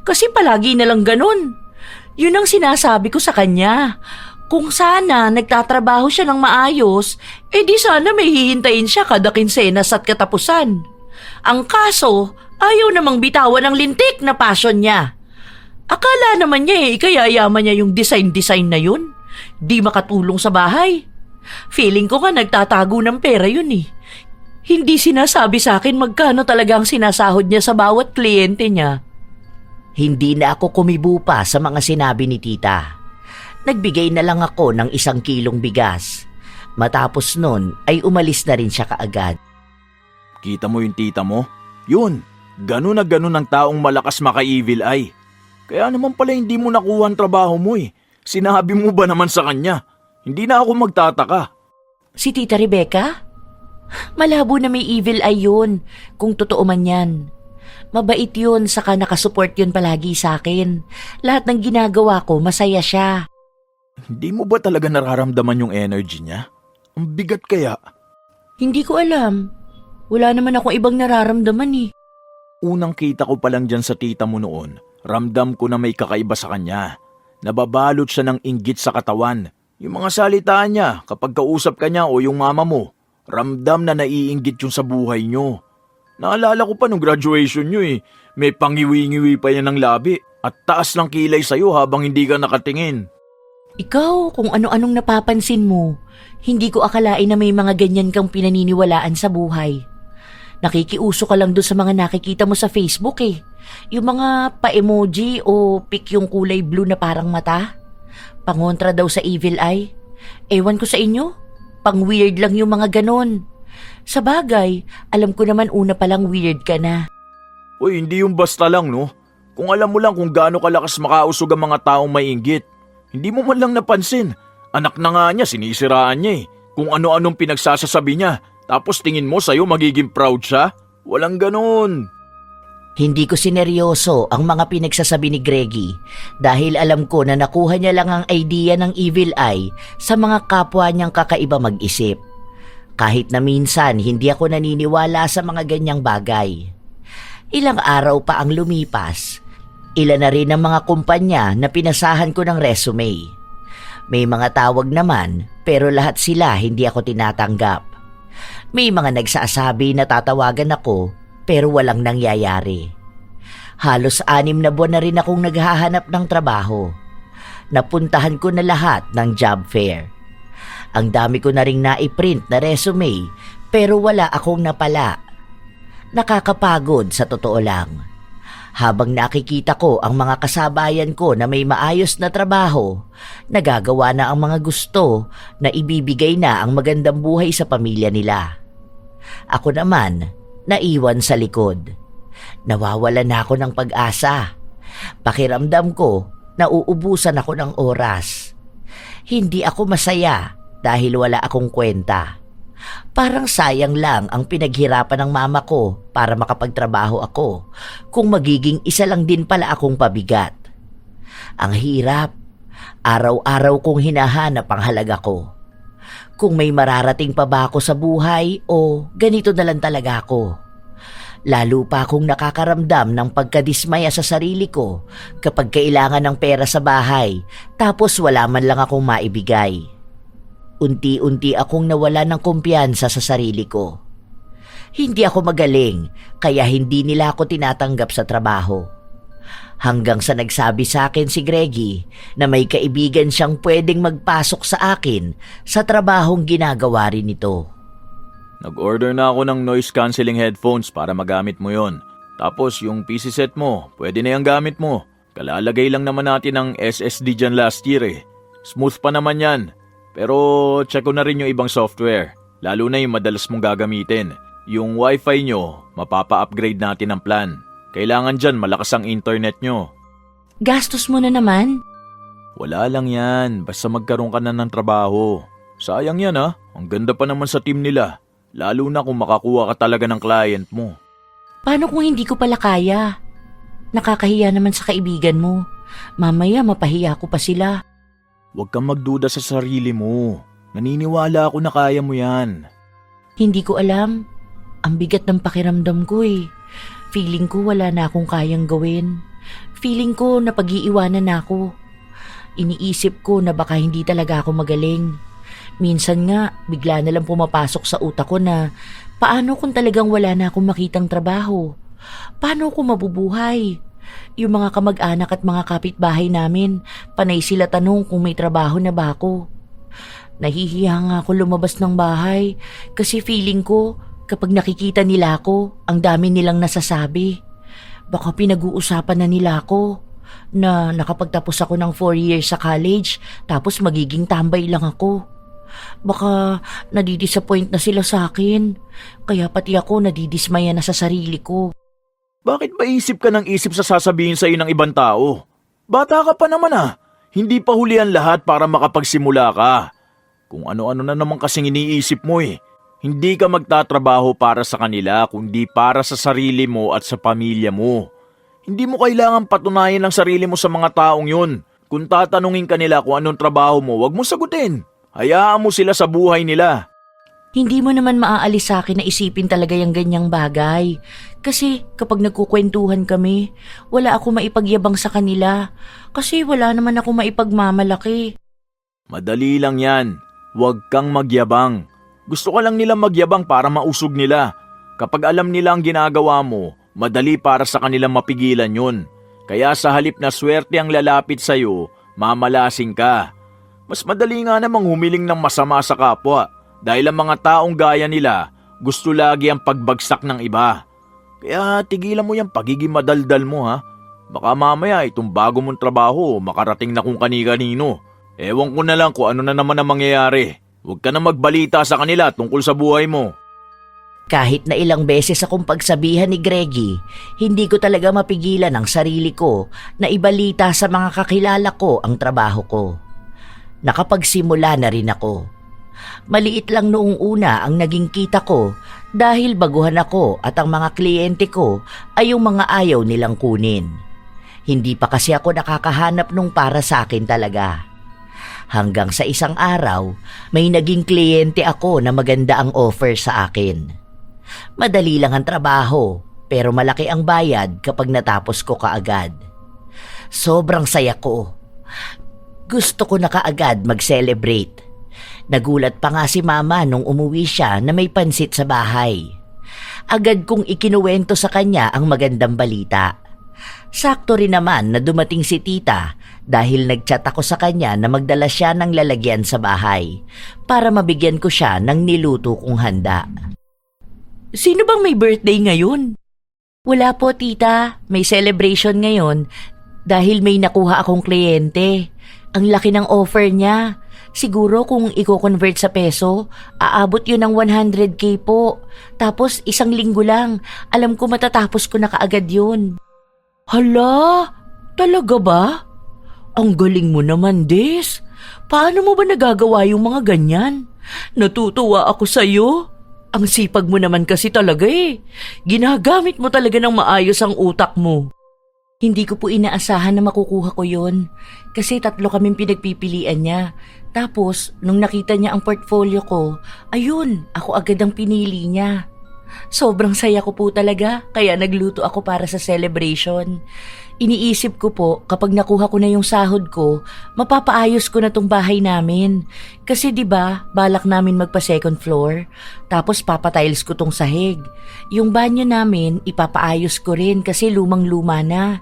kasi palagi na lang ganun. Yun ang sinasabi ko sa kanya. Kung sana nagtatrabaho siya ng maayos, di sana may hihintayin siya kada kinsenas at katapusan. Ang kaso, ayaw namang bitawan ng lintik na passion niya. Akala naman niya ikayayaman niya yung design na yun. Di makatulong sa bahay. Feeling ko nga nagtatago ng pera yun Hindi sinasabi sa akin magkano talaga ang sinasahod niya sa bawat kliyente niya. Hindi na ako kumibo pa sa mga sinabi ni Tita. Nagbigay na lang ako ng 1 kilong bigas. Matapos nun ay umalis na rin siya kaagad. Kita mo yung tita mo? Yun, ganun na ganun ang taong malakas maka-evil eye. Kaya naman pala hindi mo nakuha ang trabaho mo eh. Sinabi mo ba naman sa kanya? Hindi na ako magtataka. Si Tita Rebecca? Malabo na may evil eye yun, kung totoo man yan. Mabait yun, saka nakasupport yun palagi sa akin. Lahat ng ginagawa ko, masaya siya. Hindi mo ba talaga nararamdaman yung energy niya? Ang bigat kaya. Hindi ko alam. Wala naman akong ibang nararamdaman eh. Unang kita ko pa lang dyan sa tita mo noon, ramdam ko na may kakaiba sa kanya. Nababalot siya ng inggit sa katawan. Yung mga salita niya kapag kausap ka niya o yung mama mo, ramdam na naiinggit yung sa buhay nyo. Naalala ko pa nung graduation nyo eh. May pangiwi-ngiwi pa yan ng labi at taas ng kilay sa'yo habang hindi ka nakatingin. Ikaw, kung ano-anong napapansin mo, hindi ko akalain na may mga ganyan kang pinaniniwalaan sa buhay. Nakikiuso ka lang doon sa mga nakikita mo sa Facebook eh. Yung mga pa-emoji o pic yung kulay blue na parang mata. Pangontra daw sa evil eye. Ewan ko sa inyo, pang-weird lang yung mga ganon. Sa bagay, alam ko naman una palang weird ka na. Uy, hindi yung basta lang no. Kung alam mo lang kung gaano kalakas makausog ang mga taong may inggit. Hindi mo man lang napansin. Anak na nga niya, sinisiraan niya eh. Kung ano-anong pinagsasasabi niya. Tapos tingin mo sa'yo magiging proud siya? Walang ganon. Hindi ko sineryoso ang mga pinagsasabi ni Greggy dahil alam ko na nakuha niya lang ang idea ng evil eye sa mga kapwa niyang kakaiba mag-isip. Kahit na minsan hindi ako naniniwala sa mga ganyang bagay. Ilang araw pa ang lumipas. Ilan na rin ang mga kumpanya na pinasahan ko ng resume. May mga tawag naman pero lahat sila hindi ako tinatanggap. May mga nagsasabi na tatawagan ako pero walang nangyayari. Halos 6 na buwan na rin akong naghahanap ng trabaho. Napuntahan ko na lahat ng job fair. Ang dami ko na ring naiprint na resume pero wala akong napala. Nakakapagod sa totoo lang. Habang nakikita ko ang mga kasabayan ko na may maayos na trabaho, nagagawa na ang mga gusto na ibibigay na ang magandang buhay sa pamilya nila. Ako naman, naiwan sa likod. Nawawala na ako ng pag-asa. Pakiramdam ko, nauubusan ako ng oras. Hindi ako masaya dahil wala akong kwenta. Parang sayang lang ang pinaghirapan ng mama ko para makapagtrabaho ako kung magiging isa lang din pala akong pabigat. Ang hirap. Araw-araw kong hinahanap ang halaga ko. Kung may mararating pa ba ako sa buhay o ganito na lang talaga ako. Lalo pa akong nakakaramdam ng pagkadismaya sa sarili ko kapag kailangan ng pera sa bahay tapos wala man lang akong maibigay. Unti-unti akong nawala ng kumpiyansa sa sarili ko. Hindi ako magaling kaya hindi nila ako tinatanggap sa trabaho. Hanggang sa nagsabi sa akin si Greggy na may kaibigan siyang pwedeng magpasok sa akin sa trabahong ginagawa rin nito. Nag-order na ako ng noise cancelling headphones para magamit mo yon. Tapos yung PC set mo, pwede na yung gamit mo. Kalalagay lang naman natin ng SSD dyan last year eh. Smooth pa naman yan. Pero check ko na rin yung ibang software, lalo na yung madalas mong gagamitin. Yung wifi nyo, mapapa-upgrade natin ang plan. Kailangan dyan malakas ang internet nyo. Gastos mo na naman? Wala lang yan, basta magkaroon ka na ng trabaho. Sayang yan ha, ang ganda pa naman sa team nila. Lalo na kung makakuha ka talaga ng client mo. Paano kung hindi ko pala kaya? Nakakahiya naman sa kaibigan mo. Mamaya mapahiya ko pa sila. Huwag kang magduda sa sarili mo. Naniniwala ako na kaya mo yan. Hindi ko alam. Ang bigat ng pakiramdam ko eh. Feeling ko wala na akong kayang gawin. Feeling ko na pag-iiwanan na ako. Iniisip ko na baka hindi talaga ako magaling. Minsan nga, bigla na lang pumapasok sa utak ko na paano kung talagang wala na akong makitang trabaho? Paano ako mabubuhay? Yung mga kamag-anak at mga kapitbahay namin, panay sila tanong kung may trabaho na ba ako. Nahihiya nga ako lumabas ng bahay kasi feeling ko kapag nakikita nila ako, ang dami nilang nasasabi. Baka pinag-uusapan na nila ako. Na nakapagtapos ako ng 4 years sa college tapos magiging tambay lang ako. Baka nadidisappoint na sila sa akin. Kaya pati ako nadidismaya na sa sarili ko. Bakit ba isip ka ng isip sa sasabihin sa'yo ng ibang tao? Bata ka pa naman ah. Hindi pa huli ang lahat para makapagsimula ka. Kung ano-ano na naman kasing iniisip mo eh. Hindi ka magtatrabaho para sa kanila kundi para sa sarili mo at sa pamilya mo. Hindi mo kailangan patunayan ang sarili mo sa mga taong yun. Kung tatanungin ka nila kung anong trabaho mo, wag mo sagutin. Hayaan mo sila sa buhay nila. Hindi mo naman maaalis sa akin na isipin talaga yung ganyang bagay. Kasi kapag nagkukwentuhan kami, wala ako maipagyabang sa kanila. Kasi wala naman ako maipagmamalaki. Madali lang yan. Huwag kang magyabang. Gusto ka lang nila magyabang para mausog nila. Kapag alam nila ang ginagawa mo, madali para sa kanila mapigilan yun. Kaya sa halip na swerte ang lalapit sa'yo, mamalasing ka. Mas madali nga namang humiling ng masama sa kapwa. Dahil ang mga taong gaya nila, gusto lagi ang pagbagsak ng iba. Kaya tigilan mo yung pagiging madaldal mo ha. Baka mamaya itong bago mong trabaho makarating na kung kani-kanino. Ewan ko na lang kung ano na naman ang mangyayari. Huwag ka na magbalita sa kanila tungkol sa buhay mo. Kahit na ilang beses akong pagsabihan ni Greggy, hindi ko talaga mapigilan ang sarili ko na ibalita sa mga kakilala ko ang trabaho ko. Nakapagsimula na rin ako. Maliit lang noong una ang naging kita ko dahil baguhan ako at ang mga kliyente ko ay yung mga ayaw nilang kunin. Hindi pa kasi ako nakakahanap nung para sa akin talaga. Hanggang sa isang araw, may naging kliyente ako na maganda ang offer sa akin. Madali lang ang trabaho, pero malaki ang bayad kapag natapos ko kaagad. Sobrang saya ko. Gusto ko na kaagad mag-celebrate. Nagulat pa nga si Mama nung umuwi siya na may pansit sa bahay. Agad kong ikinuwento sa kanya ang magandang balita. Sakto rin naman na dumating si Tita dahil nagchat ako sa kanya na magdala siya ng lalagyan sa bahay para mabigyan ko siya ng niluto kong handa. Sino bang may birthday ngayon? Wala po, Tita. May celebration ngayon dahil may nakuha akong kliyente. Ang laki ng offer niya. Siguro kung i-convert sa peso, aabot yun ng 100K po. Tapos 1 linggo lang. Alam ko matatapos ko na kaagad yun. Hala? Talaga ba? Ang galing mo naman, Des. Paano mo ba nagagawa yung mga ganyan? Natutuwa ako sa'yo. Ang sipag mo naman kasi talaga eh. Ginagamit mo talaga ng maayos ang utak mo. Hindi ko po inaasahan na makukuha ko yon. Kasi 3 kaming pinagpipilian niya. Tapos, nung nakita niya ang portfolio ko, ayun, ako agad ang pinili niya. Sobrang saya ko po talaga, kaya nagluto ako para sa celebration. Iniisip ko po, kapag nakuha ko na yung sahod ko, mapapaayos ko na tong bahay namin. Kasi 'di ba, balak namin magpa second floor, tapos papatiles ko tong sahig. Yung banyo namin, ipapaayos ko rin kasi lumang-luma na.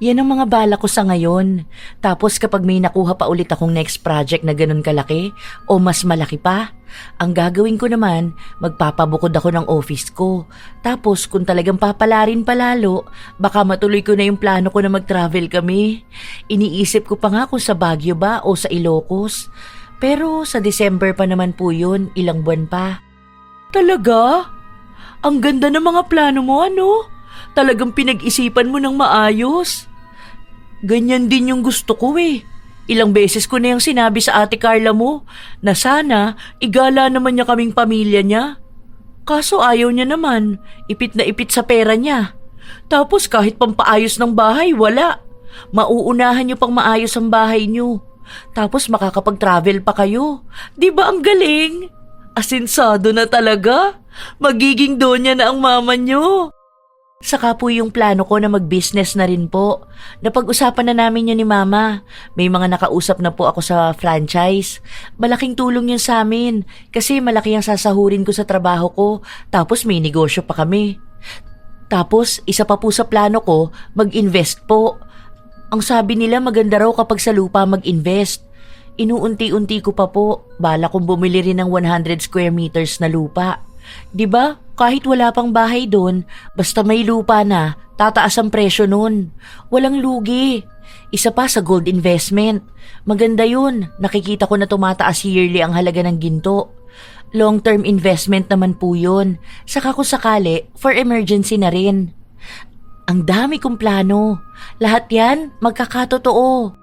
Yan ang mga balak ko sa ngayon. Tapos kapag may nakuha pa ulit akong next project na ganun kalaki o mas malaki pa, ang gagawin ko naman, magpapabukod ako ng office ko. Tapos kung talagang papalarin palalo, baka matuloy ko na yung plano ko na mag-travel kami. Iniisip ko pa nga kung sa Baguio ba o sa Ilocos. Pero sa December pa naman po yun, ilang buwan pa. Talaga? Ang ganda ng mga plano mo, ano? Talagang pinag-isipan mo ng maayos. Ganyan din yung gusto ko eh. Ilang beses ko na yung sinabi sa ate Carla mo na sana igala naman niya kaming pamilya niya. Kaso ayaw niya naman, ipit na ipit sa pera niya. Tapos kahit pampaayos ng bahay, wala. Mauunahan niyo pang maayos ang bahay niyo. Tapos makakapag-travel pa kayo. Di ba ang galing? Asensado na talaga. Magiging donya na ang mama niyo. Saka po yung plano ko na mag-business na rin po. Napag-usapan na namin yun ni Mama. May mga nakausap na po ako sa franchise. Malaking tulong yun sa amin kasi malaki ang sasahurin ko sa trabaho ko. Tapos may negosyo pa kami. Tapos isa pa po sa plano ko, mag-invest po. Ang sabi nila maganda raw kapag sa lupa mag-invest. Inuunti-unti ko pa po. Bala kong bumili rin ng 100 square meters na lupa. 'Di ba? Kahit wala pang bahay doon, basta may lupa na, tataas ang presyo nun. Walang lugi. Isa pa sa gold investment. Maganda yun. Nakikita ko na tumataas yearly ang halaga ng ginto. Long-term investment naman po yun. Saka kung sakali, for emergency na rin. Ang dami kong plano. Lahat yan, magkakatotoo.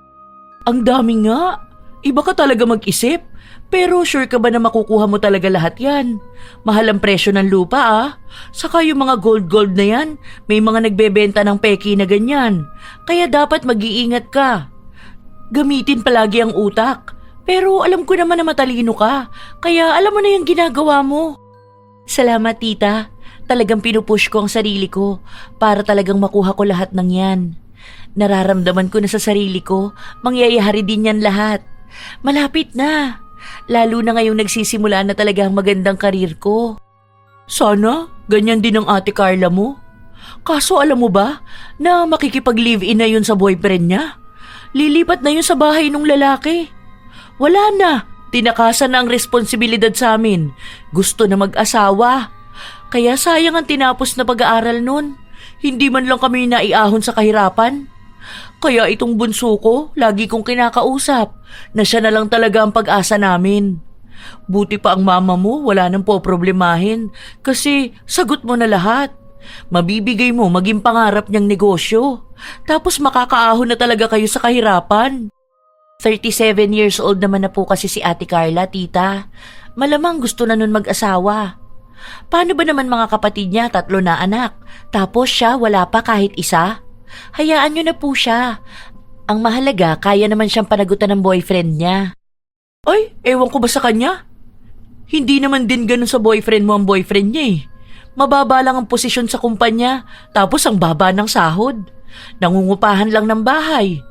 Ang dami nga. Iba ka talaga mag-isip. Pero sure ka ba na makukuha mo talaga lahat yan? Mahal ang presyo ng lupa Saka yung mga gold na yan, may mga nagbebenta ng peki na ganyan. Kaya dapat mag-iingat ka. Gamitin palagi ang utak. Pero alam ko naman na matalino ka. Kaya alam mo na yung ginagawa mo. Salamat tita. Talagang pinupush ko ang sarili ko para talagang makuha ko lahat ng yan. Nararamdaman ko na sa sarili ko, mangyayari din yan lahat. Malapit na. Lalo na ngayong nagsisimula na talaga ang magandang karir ko. Sana, ganyan din ang ate Carla mo. Kaso alam mo ba na makikipag-live-in na yun sa boyfriend niya? Lilipat na yun sa bahay ng lalaki. Wala na, tinakasan na ang responsibilidad sa amin. Gusto na mag-asawa. Kaya sayang ang tinapos na pag-aaral nun. Hindi man lang kami naiahon sa kahirapan. Kaya itong bunso ko, lagi kong kinakausap na siya na lang talaga ang pag-asa namin. Buti pa ang mama mo, wala nang poproblemahin kasi sagot mo na lahat. Mabibigay mo maging pangarap niyang negosyo. Tapos makakaahon na talaga kayo sa kahirapan. 37 years old naman na po kasi si Ate Carla, tita. Malamang gusto na nun mag-asawa. Paano ba naman mga kapatid niya, 3 na anak? Tapos siya wala pa kahit isa? Hayaan niyo na po siya. Ang mahalaga, kaya naman siyang panagutan ng boyfriend niya. Ay, ewan ko ba sa kanya? Hindi naman din ganun sa boyfriend mo ang boyfriend niya Mababa lang ang posisyon sa kumpanya, tapos ang baba ng sahod. Nangungupahan lang ng bahay.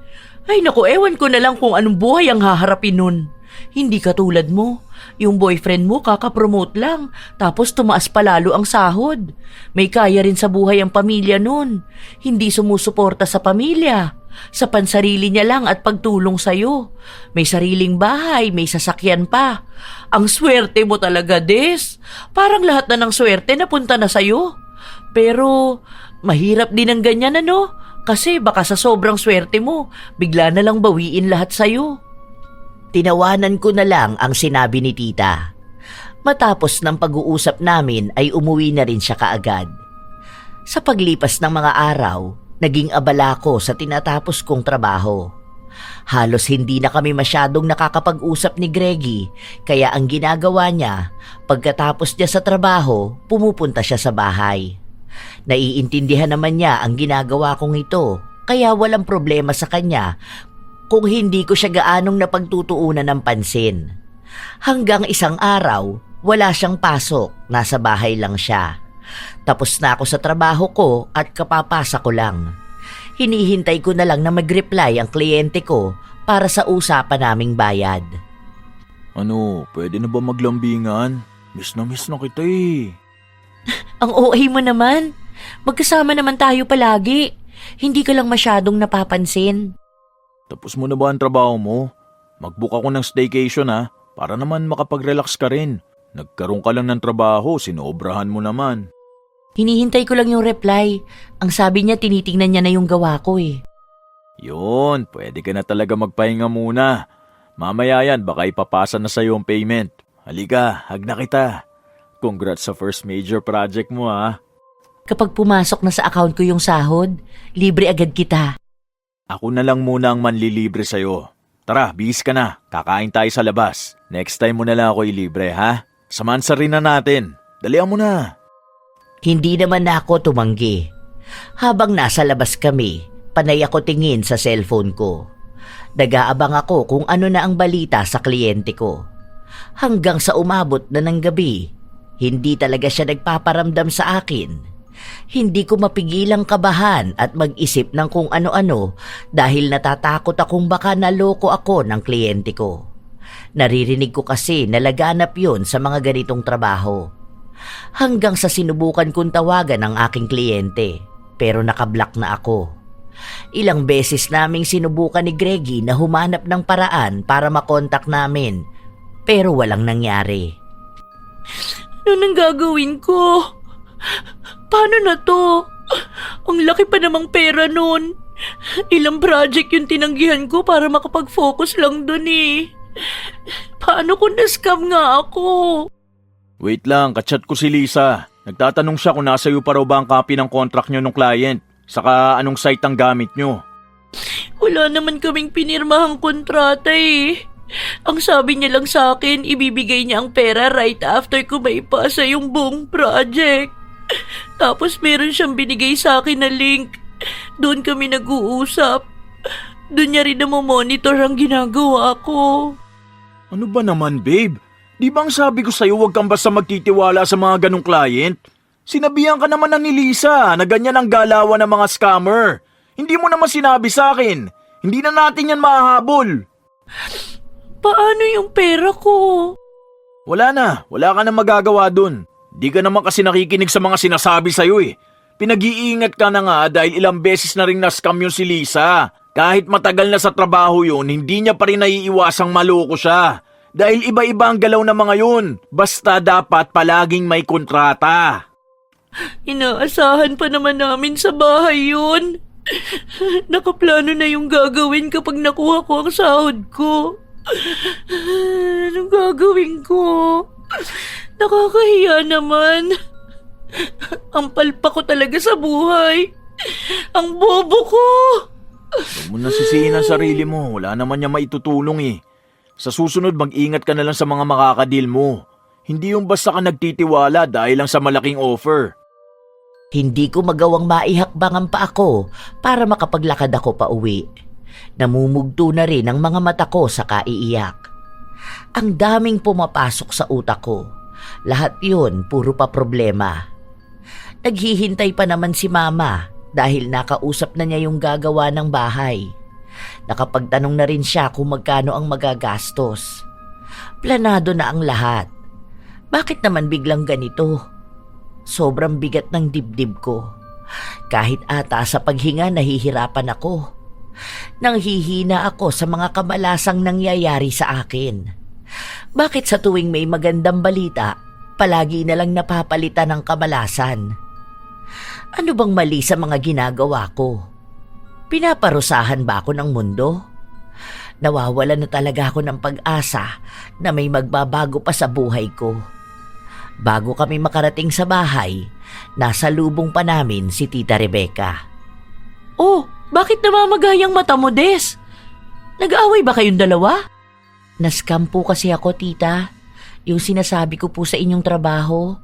Ay naku, ewan ko na lang kung anong buhay ang haharapin nun. Hindi katulad mo. Yung boyfriend mo kakapromote lang, tapos tumaas palalo ang sahod. May kaya rin sa buhay ang pamilya nun. Hindi sumusuporta sa pamilya. Sa pansarili niya lang at pagtulong sa'yo. May sariling bahay, may sasakyan pa. Ang swerte mo talaga, Des. Parang lahat na ng swerte napunta na sa'yo. Pero mahirap din ang ganyan Kasi baka sa sobrang swerte mo, bigla na lang bawiin lahat sa'yo. Tinawanan ko na lang ang sinabi ni tita. Matapos ng pag-uusap namin ay umuwi na rin siya kaagad. Sa paglipas ng mga araw, naging abala ko sa tinatapos kong trabaho. Halos hindi na kami masyadong nakakapag-usap ni Greggy, kaya ang ginagawa niya, pagkatapos niya sa trabaho, pumupunta siya sa bahay. Naiintindihan naman niya ang ginagawa kong ito, kaya walang problema sa kanya kung hindi ko siya gaanong napagtutuunan ng pansin. Hanggang isang araw, wala siyang pasok, nasa bahay lang siya. Tapos na ako sa trabaho ko at kapapasa ko lang. Hinihintay ko na lang na mag-reply ang kliyente ko para sa usapan naming bayad. Ano, pwede na ba maglambingan? Miss na kita Ang OA mo naman. Magkasama naman tayo palagi. Hindi ka lang masyadong napapansin. Tapos mo na ba ang trabaho mo? Mag-book ako ng staycation para naman makapag-relax ka rin. Nagkaroon ka lang ng trabaho, sinobrahan mo naman. Hinihintay ko lang yung reply. Ang sabi niya tinitingnan niya na yung gawa ko Yun, pwede ka na talaga magpahinga muna. Mamaya yan, baka ipapasa na sa'yo ang payment. Halika, hag na kita. Congrats sa first major project mo Kapag pumasok na sa account ko yung sahod, libre agad kita. Ako na lang muna ang manlilibre sa'yo. Tara, bihis ka na. Kakain tayo sa labas. Next time mo na lang ako ilibre, Samansa rin na natin. Dalihan mo na. Hindi naman na ako tumanggi. Habang nasa labas kami, panay ako tingin sa cellphone ko. Nag-aabang ako kung ano na ang balita sa kliyente ko. Hanggang sa umabot na ng gabi, hindi talaga siya nagpaparamdam sa akin. Hindi ko mapigilang kabahan at mag-isip ng kung ano-ano dahil natatakot akong baka naloko ako ng kliyente ko. Naririnig ko kasi na laganap yun sa mga ganitong trabaho. Hanggang sa sinubukan kong tawagan ang aking kliyente, pero nakablock na ako. Ilang beses naming sinubukan ni Greggy na humanap ng paraan para makontak namin, pero walang nangyari. Ano nang gagawin ko? Paano na to? Ang laki pa namang pera nun. Ilang project yung tinanggihan ko para makapag-focus lang dun eh. Paano kung na-scam nga ako? Wait lang, kachat ko si Lisa. Nagtatanong siya kung nasa iyo pa raw ba ang copy ng contract nyo ng client. Saka anong site ang gamit nyo. Wala naman kaming pinirmahang kontrata eh. Ang sabi niya lang sa akin, ibibigay niya ang pera right after ko maipasa yung buong project. Tapos meron siyang binigay sa akin na link. Doon kami nag-uusap. Doon niya rin monitor ang ginagawa ko. Ano ba naman, babe? Di ba ang sabi ko sa'yo huwag kang basta magtitiwala sa mga ganong client? Sinabihan ka naman na ni Lisa na ganyan ang galawan ng mga scammer. Hindi mo naman sinabi sa akin. Hindi na natin yan mahahabol. Paano yung pera ko? Wala ka na magagawa dun. Di ka naman kasi nakikinig sa mga sinasabi sa'yo eh. Pinag-iingat ka na nga dahil ilang beses na rin na-scam yun si Lisa. Kahit matagal na sa trabaho yun, hindi niya pa rin naiiwasang maloko siya. Dahil iba-iba ang galaw ng mga yun. Basta dapat palaging may kontrata. Inaasahan pa naman namin sa bahay yun. Nakaplano na yung gagawin kapag nakuha ko ang sahod ko. Anong gagawin ko? Nakakahiya naman. Ang palpa ko talaga sa buhay. Ang bobo ko. Huwag mo nasisihin ang sarili mo. Wala naman niya maitutulong eh. Sa susunod, mag-ingat ka na lang sa mga makakadil mo. Hindi yung basta ka nagtitiwala dahil lang sa malaking offer. Hindi ko magawang maihakbangan pa ako para makapaglakad ako pa uwi. Namumugto na rin ang mga mata ko sa kaiiyak. Ang daming pumapasok sa utak ko. Lahat yun, puro pa problema. Naghihintay pa naman si Mama dahil nakausap na niya yung gagawa ng bahay. Nakapagtanong na rin siya kung magkano ang magagastos. Planado na ang lahat. Bakit naman biglang ganito? Sobrang bigat ng dibdib ko. Kahit ata sa paghinga nahihirapan ako. Nanghihina ako sa mga kamalasang nangyayari sa akin. Bakit sa tuwing may magandang balita, palagi na lang napapalitan ng kamalasan? Ano bang mali sa mga ginagawa ko? Pinaparusahan ba ako ng mundo? Nawawalan na talaga ako ng pag-asa na may magbabago pa sa buhay ko. Bago kami makarating sa bahay, nasa lubong pa namin si Tita Rebecca. Oh, bakit namamagayang mata mo, Des? Nag-aaway ba kayong dalawa? Nascam po kasi ako, Tita. Yung sinasabi ko po sa inyong trabaho,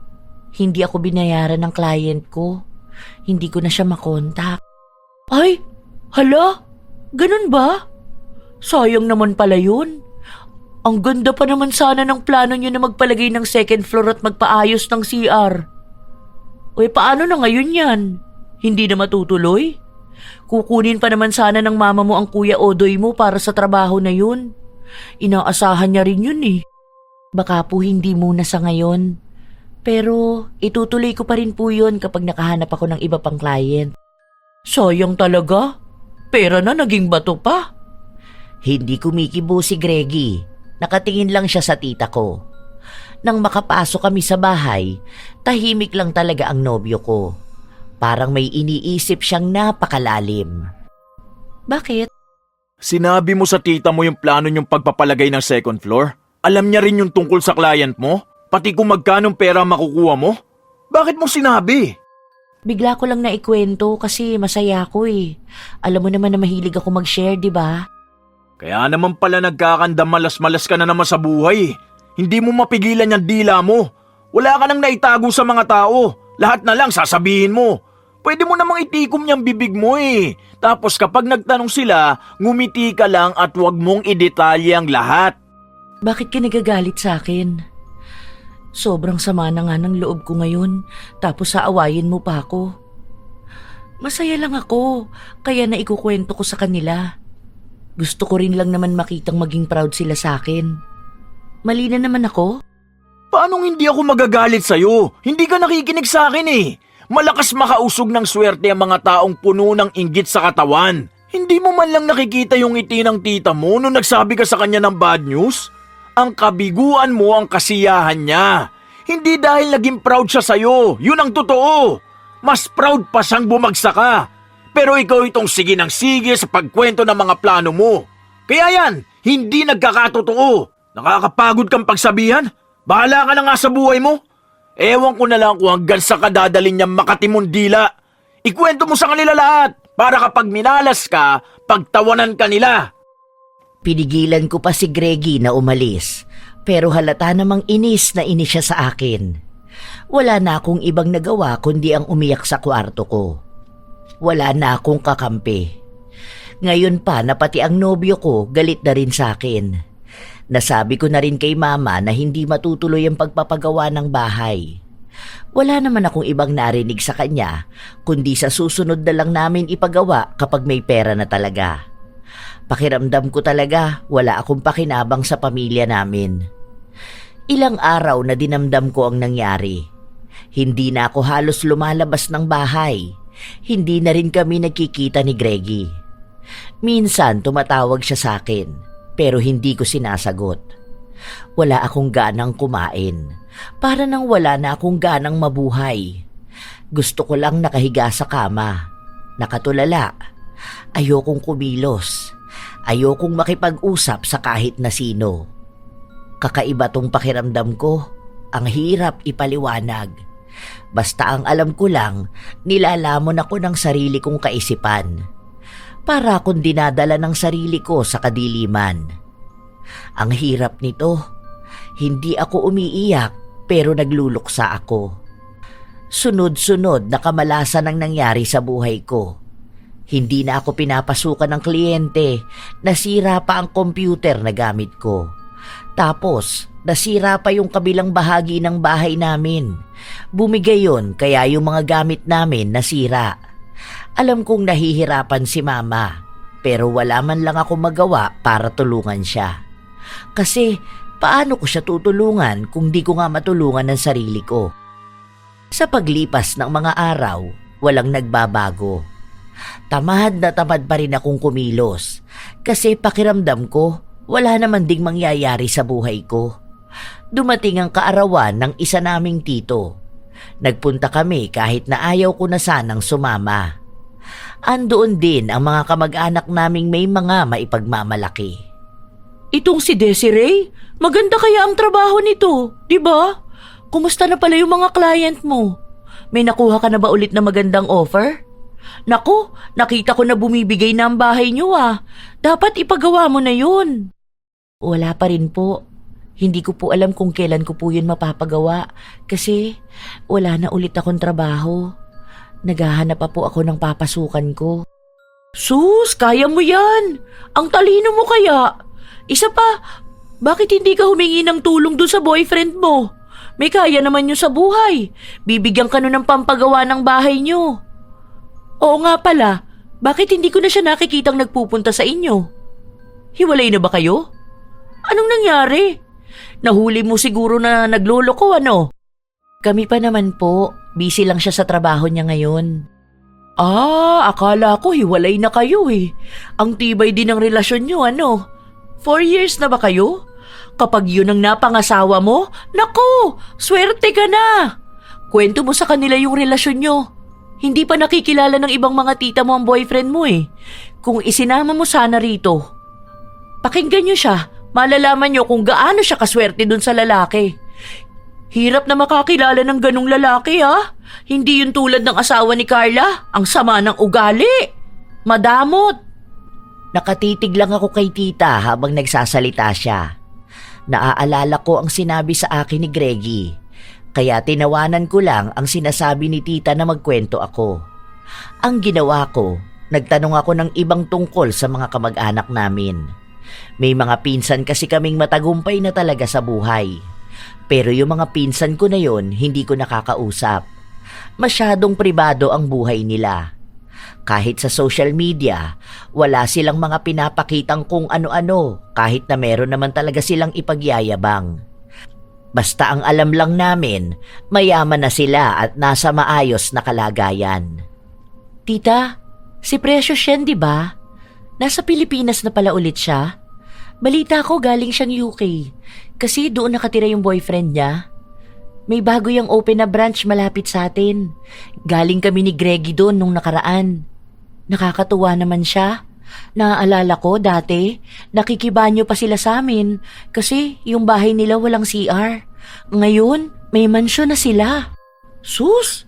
hindi ako binayaran ng client ko. Hindi ko na siya makontak. Ay, hala? Ganun ba? Sayang naman pala yun. Ang ganda pa naman sana ng plano niyo na magpalagay ng second floor at magpaayos ng CR. Uy, paano na ngayon yan? Hindi na matutuloy? Kukunin pa naman sana ng mama mo ang Kuya Odoy mo para sa trabaho na yun. Inaasahan niya rin yun eh. Baka po hindi muna sa ngayon. Pero itutuloy ko pa rin po yun kapag nakahanap ako ng iba pang client. Sayang talaga. Pera na naging bato pa. Hindi kumikibo si Greggy. Nakatingin lang siya sa tita ko. Nang makapasok kami sa bahay, tahimik lang talaga ang nobyo ko. Parang may iniisip siyang napakalalim. Bakit? Sinabi mo sa tita mo yung plano niyong pagpapalagay ng second floor? Alam niya rin yung tungkol sa client mo? Pati kung magkanong pera makukuha mo? Bakit mo sinabi? Bigla ko lang naikwento kasi masaya ako eh. Alam mo naman na mahilig ako mag-share, di ba? Kaya naman pala nagkakandam malas-malas ka na naman sa buhay. Hindi mo mapigilan yung dila mo. Wala ka nang naitago sa mga tao. Lahat na lang sasabihin mo. Pwede mo namang itikom niyang bibig mo eh. Tapos kapag nagtanong sila, ngumiti ka lang at huwag mong idetalye ang lahat. Bakit ka nagagalit sa akin? Sobrang sama na nga ng loob ko ngayon. Tapos aawayin mo pa ako. Masaya lang ako, kaya naikukwento ko sa kanila. Gusto ko rin lang naman makitang maging proud sila sa akin. Mali na naman ako? Paanong hindi ako magagalit sa'yo? Hindi ka nakikinig sa akin eh. Malakas makausog ng swerte ang mga taong puno ng inggit sa katawan. Hindi mo man lang nakikita yung ngiti ng tita mo nung nagsabi ka sa kanya ng bad news? Ang kabiguan mo ang kasiyahan niya. Hindi dahil naging proud siya sa'yo. Yun ang totoo. mas proud pa siyang bumagsak ka. Pero ikaw itong sige ng sige sa pagkwento ng mga plano mo. Kaya yan, hindi nagkakatotoo. Nakakapagod kang pagsabihan. Bahala ka na nga sa buhay mo. Ewan ko na lang kung hanggang sa kadadalin niyang Makatimon dila. Ikwento mo sa kanila lahat para kapag minalas ka, pagtawanan ka nila. Pinigilan ko pa si Greggy na umalis, pero halata namang inis na inis siya sa akin. Wala na akong ibang nagawa kundi ang umiyak sa kwarto ko. Wala na akong kakampi. Ngayon pa na pati ang nobyo ko galit na rin sa akin. Nasabi ko na rin kay mama na hindi matutuloy ang pagpapagawa ng bahay. Wala naman akong ibang narinig sa kanya, kundi sa susunod na lang namin ipagawa kapag may pera na talaga. Pakiramdam ko talaga wala akong pakinabang sa pamilya namin. Ilang araw na dinamdam ko ang nangyari. Hindi na ako halos lumalabas ng bahay. Hindi na rin kami nagkikita ni Greggy. Minsan tumatawag siya sa akin, pero hindi ko sinasagot. Wala akong ganang kumain. Para nang wala na akong ganang mabuhay. Gusto ko lang nakahiga sa kama. Nakatulala. Ayokong kumilos. Ayokong makipag-usap sa kahit na sino. Kakaiba tong pakiramdam ko. Ang hirap ipaliwanag. Basta ang alam ko lang, nilalamon ako ng sarili kong kaisipan. Para akong dinadala ng sarili ko sa kadiliman. Ang hirap nito. Hindi ako umiiyak pero nagluluksa ako. Sunod-sunod na kamalasan ang nangyari sa buhay ko. Hindi na ako pinapasukan ng kliyente. Nasira pa ang computer na gamit ko. Tapos, nasira pa yung kabilang bahagi ng bahay namin. Bumigay yun kaya yung mga gamit namin nasira. Alam kong nahihirapan si mama, pero wala man lang ako magawa para tulungan siya. Kasi paano ko siya tutulungan kung di ko nga matulungan ng sarili ko? Sa paglipas ng mga araw, walang nagbabago. Tamad na tamad pa rin akong kumilos kasi pakiramdam ko wala naman ding mangyayari sa buhay ko. Dumating ang kaarawan ng isa naming tito. Nagpunta kami kahit na ayaw ko na sanang sumama. Andoon din ang mga kamag-anak naming may mga maipagmamalaki. Itong si Desiree, maganda kaya ang trabaho nito, di ba? Kumusta na pala yung mga client mo? May nakuha ka na ba ulit na magandang offer? Naku, nakita ko na bumibigay na ang bahay niyo ah. Dapat ipagawa mo na yun. Wala pa rin po. Hindi ko po alam kung kailan ko po yun mapapagawa kasi wala na ulit akong trabaho. Naghahanap pa po ako ng papasukan ko. Sus, kaya mo yan. Ang talino mo kaya. Isa pa, bakit hindi ka humingi ng tulong dun sa boyfriend mo? May kaya naman nyo sa buhay. Bibigyan ka nun ng pampagawa ng bahay nyo. Oo nga pala, bakit hindi ko na siya nakikitang nagpupunta sa inyo? Hiwalay na ba kayo? Anong nangyari? Nahuli mo siguro na nagloloko ano? Kami pa naman po. Busy lang siya sa trabaho niya ngayon. Akala ko hiwalay na kayo eh. Ang tibay din ng relasyon nyo ano? 4 years na ba kayo? Kapag yun ang napangasawa mo, naku, swerte ka na. Kwento mo sa kanila yung relasyon nyo. Hindi pa nakikilala ng ibang mga tita mo ang boyfriend mo eh. Kung isinama mo sana rito, pakinggan nyo siya. Malalaman nyo kung gaano siya kaswerte dun sa lalaki. Hirap na makakilala ng ganong lalaki ha. Hindi yun tulad ng asawa ni Carla. Ang sama ng ugali. Madamot. Nakatitig lang ako kay tita habang nagsasalita siya. Naaalala ko ang sinabi sa akin ni Greggy. Kaya tinawanan ko lang ang sinasabi ni tita na magkwento ako. Ang ginawa ko, nagtanong ako ng ibang tungkol sa mga kamag-anak namin. May mga pinsan kasi kaming matagumpay na talaga sa buhay. Pero yung mga pinsan ko na yon, hindi ko nakakausap. Masyadong pribado ang buhay nila. Kahit sa social media, wala silang mga pinapakitang kung ano-ano kahit na meron naman talaga silang ipagyayabang. Basta ang alam lang namin, mayaman na sila at nasa maayos na kalagayan. Tita, si Precious yan di ba? Nasa Pilipinas na pala ulit siya. Balita ko galing siyang UK kasi doon nakatira yung boyfriend niya. May bago yung open na branch malapit sa atin. Galing kami ni Greggy doon nung nakaraan. Nakakatuwa naman siya. Naaalala ko dati, nakikibanyo pa sila sa amin kasi yung bahay nila walang CR. Ngayon, may mansyon na sila. Sus!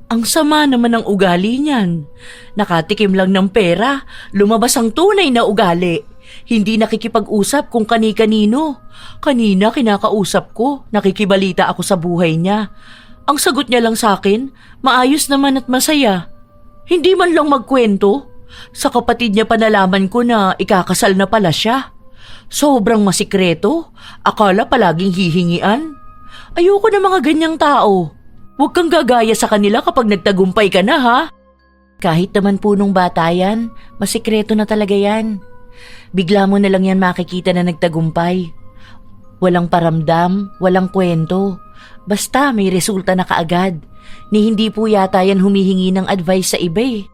Ang sama naman ng ugali niyan. Nakatikim lang ng pera, lumabas ang tunay na ugali. Hindi nakikipag-usap kung kani-kanino. Kanina kinakausap ko, nakikibalita ako sa buhay niya. Ang sagot niya lang sa akin, maayos naman at masaya. Hindi man lang magkwento. Sa kapatid niya pa nalaman ko na ikakasal na pala siya. Sobrang masikreto, akala palaging hihingian. Ayoko na mga ganyang tao. Huwag kang gagaya sa kanila kapag nagtagumpay ka na ha. Kahit naman punong bata yan, masikreto na talaga yan. Bigla mo na lang yan makikita na nagtagumpay. Walang paramdam, walang kwento. Basta may resulta na kaagad. Ni hindi po yata yan humihingi ng advice sa iba eh.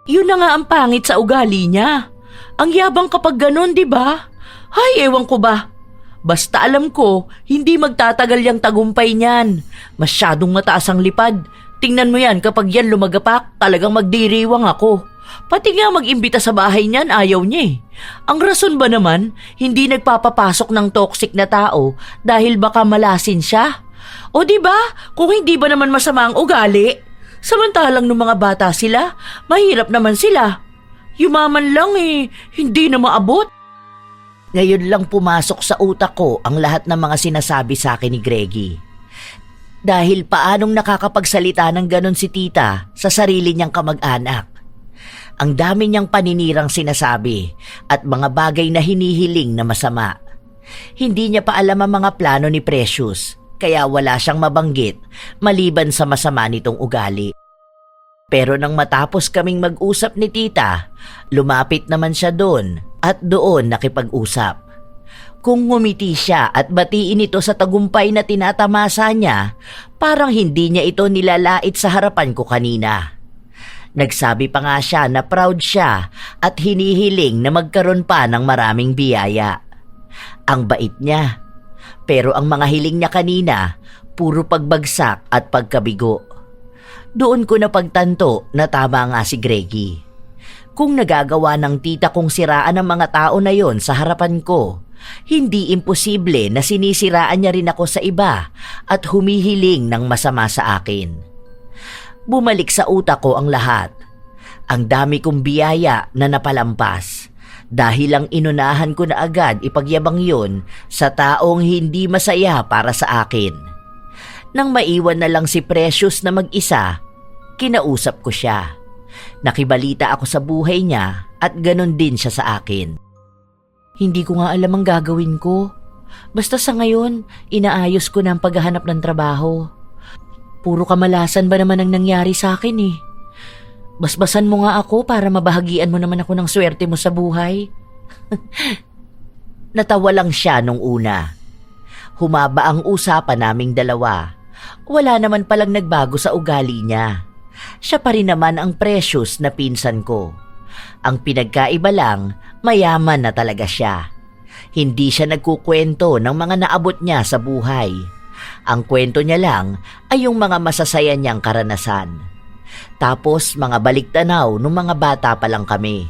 Yun na nga ang pangit sa ugali niya. Ang yabang kapag ganon, di ba? Hay, ewan ko ba? Basta alam ko, hindi magtatagal yung tagumpay niyan. Masyadong mataas ang lipad. Tingnan mo yan, kapag yan lumagapak, talagang magdiriwang ako. Pati nga mag-imbita sa bahay niyan, ayaw niya eh. Ang rason ba naman, hindi nagpapapasok ng toxic na tao dahil baka malasin siya? O di ba, kung hindi ba naman masama ang ugali? Samantalang nung mga bata sila, mahirap naman sila. Yumaman lang eh, hindi na maabot. Ngayon lang pumasok sa utak ko ang lahat ng mga sinasabi sa akin ni Greggy. Dahil paanong nakakapagsalita ng ganon si tita sa sarili niyang kamag-anak. Ang dami niyang paninirang sinasabi at mga bagay na hinihiling na masama. Hindi niya pa alam ang mga plano ni Precious, kaya wala siyang mabanggit maliban sa masama nitong ugali. Pero nang matapos kaming mag-usap ni tita, lumapit naman siya doon at doon nakipag-usap. Kung ngumiti siya at batiin ito sa tagumpay na tinatamasa niya, parang hindi niya ito nilalait sa harapan ko kanina. Nagsabi pa nga siya na proud siya at hinihiling na magkaroon pa ng maraming biyaya. Ang bait niya. Pero ang mga hiling niya kanina, puro pagbagsak at pagkabigo. Doon ko napagtanto na tama nga si Greggy. Kung nagagawa ng tita kong siraan ang mga tao na yon sa harapan ko, hindi imposible na sinisiraan niya rin ako sa iba at humihiling ng masama sa akin. Bumalik sa utak ko ang lahat. Ang dami kong biyaya na napalampas. Dahil lang inunahan ko na agad ipagyabang yun sa taong hindi masaya para sa akin. Nang maiwan na lang si Precious na mag-isa, kinausap ko siya. Nakibalita ako sa buhay niya at ganon din siya sa akin. Hindi ko nga alam ang gagawin ko. Basta sa ngayon, inaayos ko na ang paghahanap ng trabaho. Puro kamalasan ba naman ang nangyari sa akin eh. Basbasan mo nga ako para mabahagian mo naman ako ng swerte mo sa buhay. Natawa lang siya nung una. Humaba ang usapan naming dalawa. Wala naman palang nagbago sa ugali niya. Siya pa rin naman ang Precious na pinsan ko. Ang pinagkaiba lang, mayaman na talaga siya. Hindi siya nagkukwento ng mga naabot niya sa buhay. Ang kwento niya lang ay yung mga masasaya niyang karanasan. Tapos mga baliktanaw nung mga bata pa lang kami.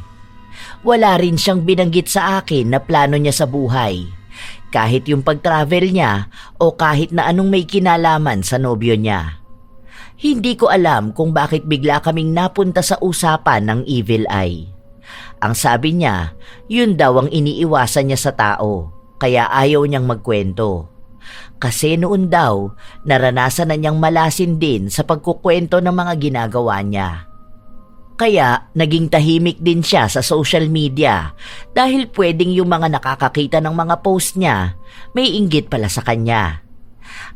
Wala rin siyang binanggit sa akin na plano niya sa buhay. Kahit yung pag-travel niya o kahit na anong may kinalaman sa nobyo niya. Hindi ko alam kung bakit bigla kaming napunta sa usapan ng evil eye. Ang sabi niya, yun daw ang iniiwasan niya sa tao, kaya ayaw niyang magkwento. Kasi noon daw, naranasan na niyang malasin din sa pagkukwento ng mga ginagawa niya. Kaya naging tahimik din siya sa social media dahil pwedeng yung mga nakakakita ng mga post niya may inggit pala sa kanya.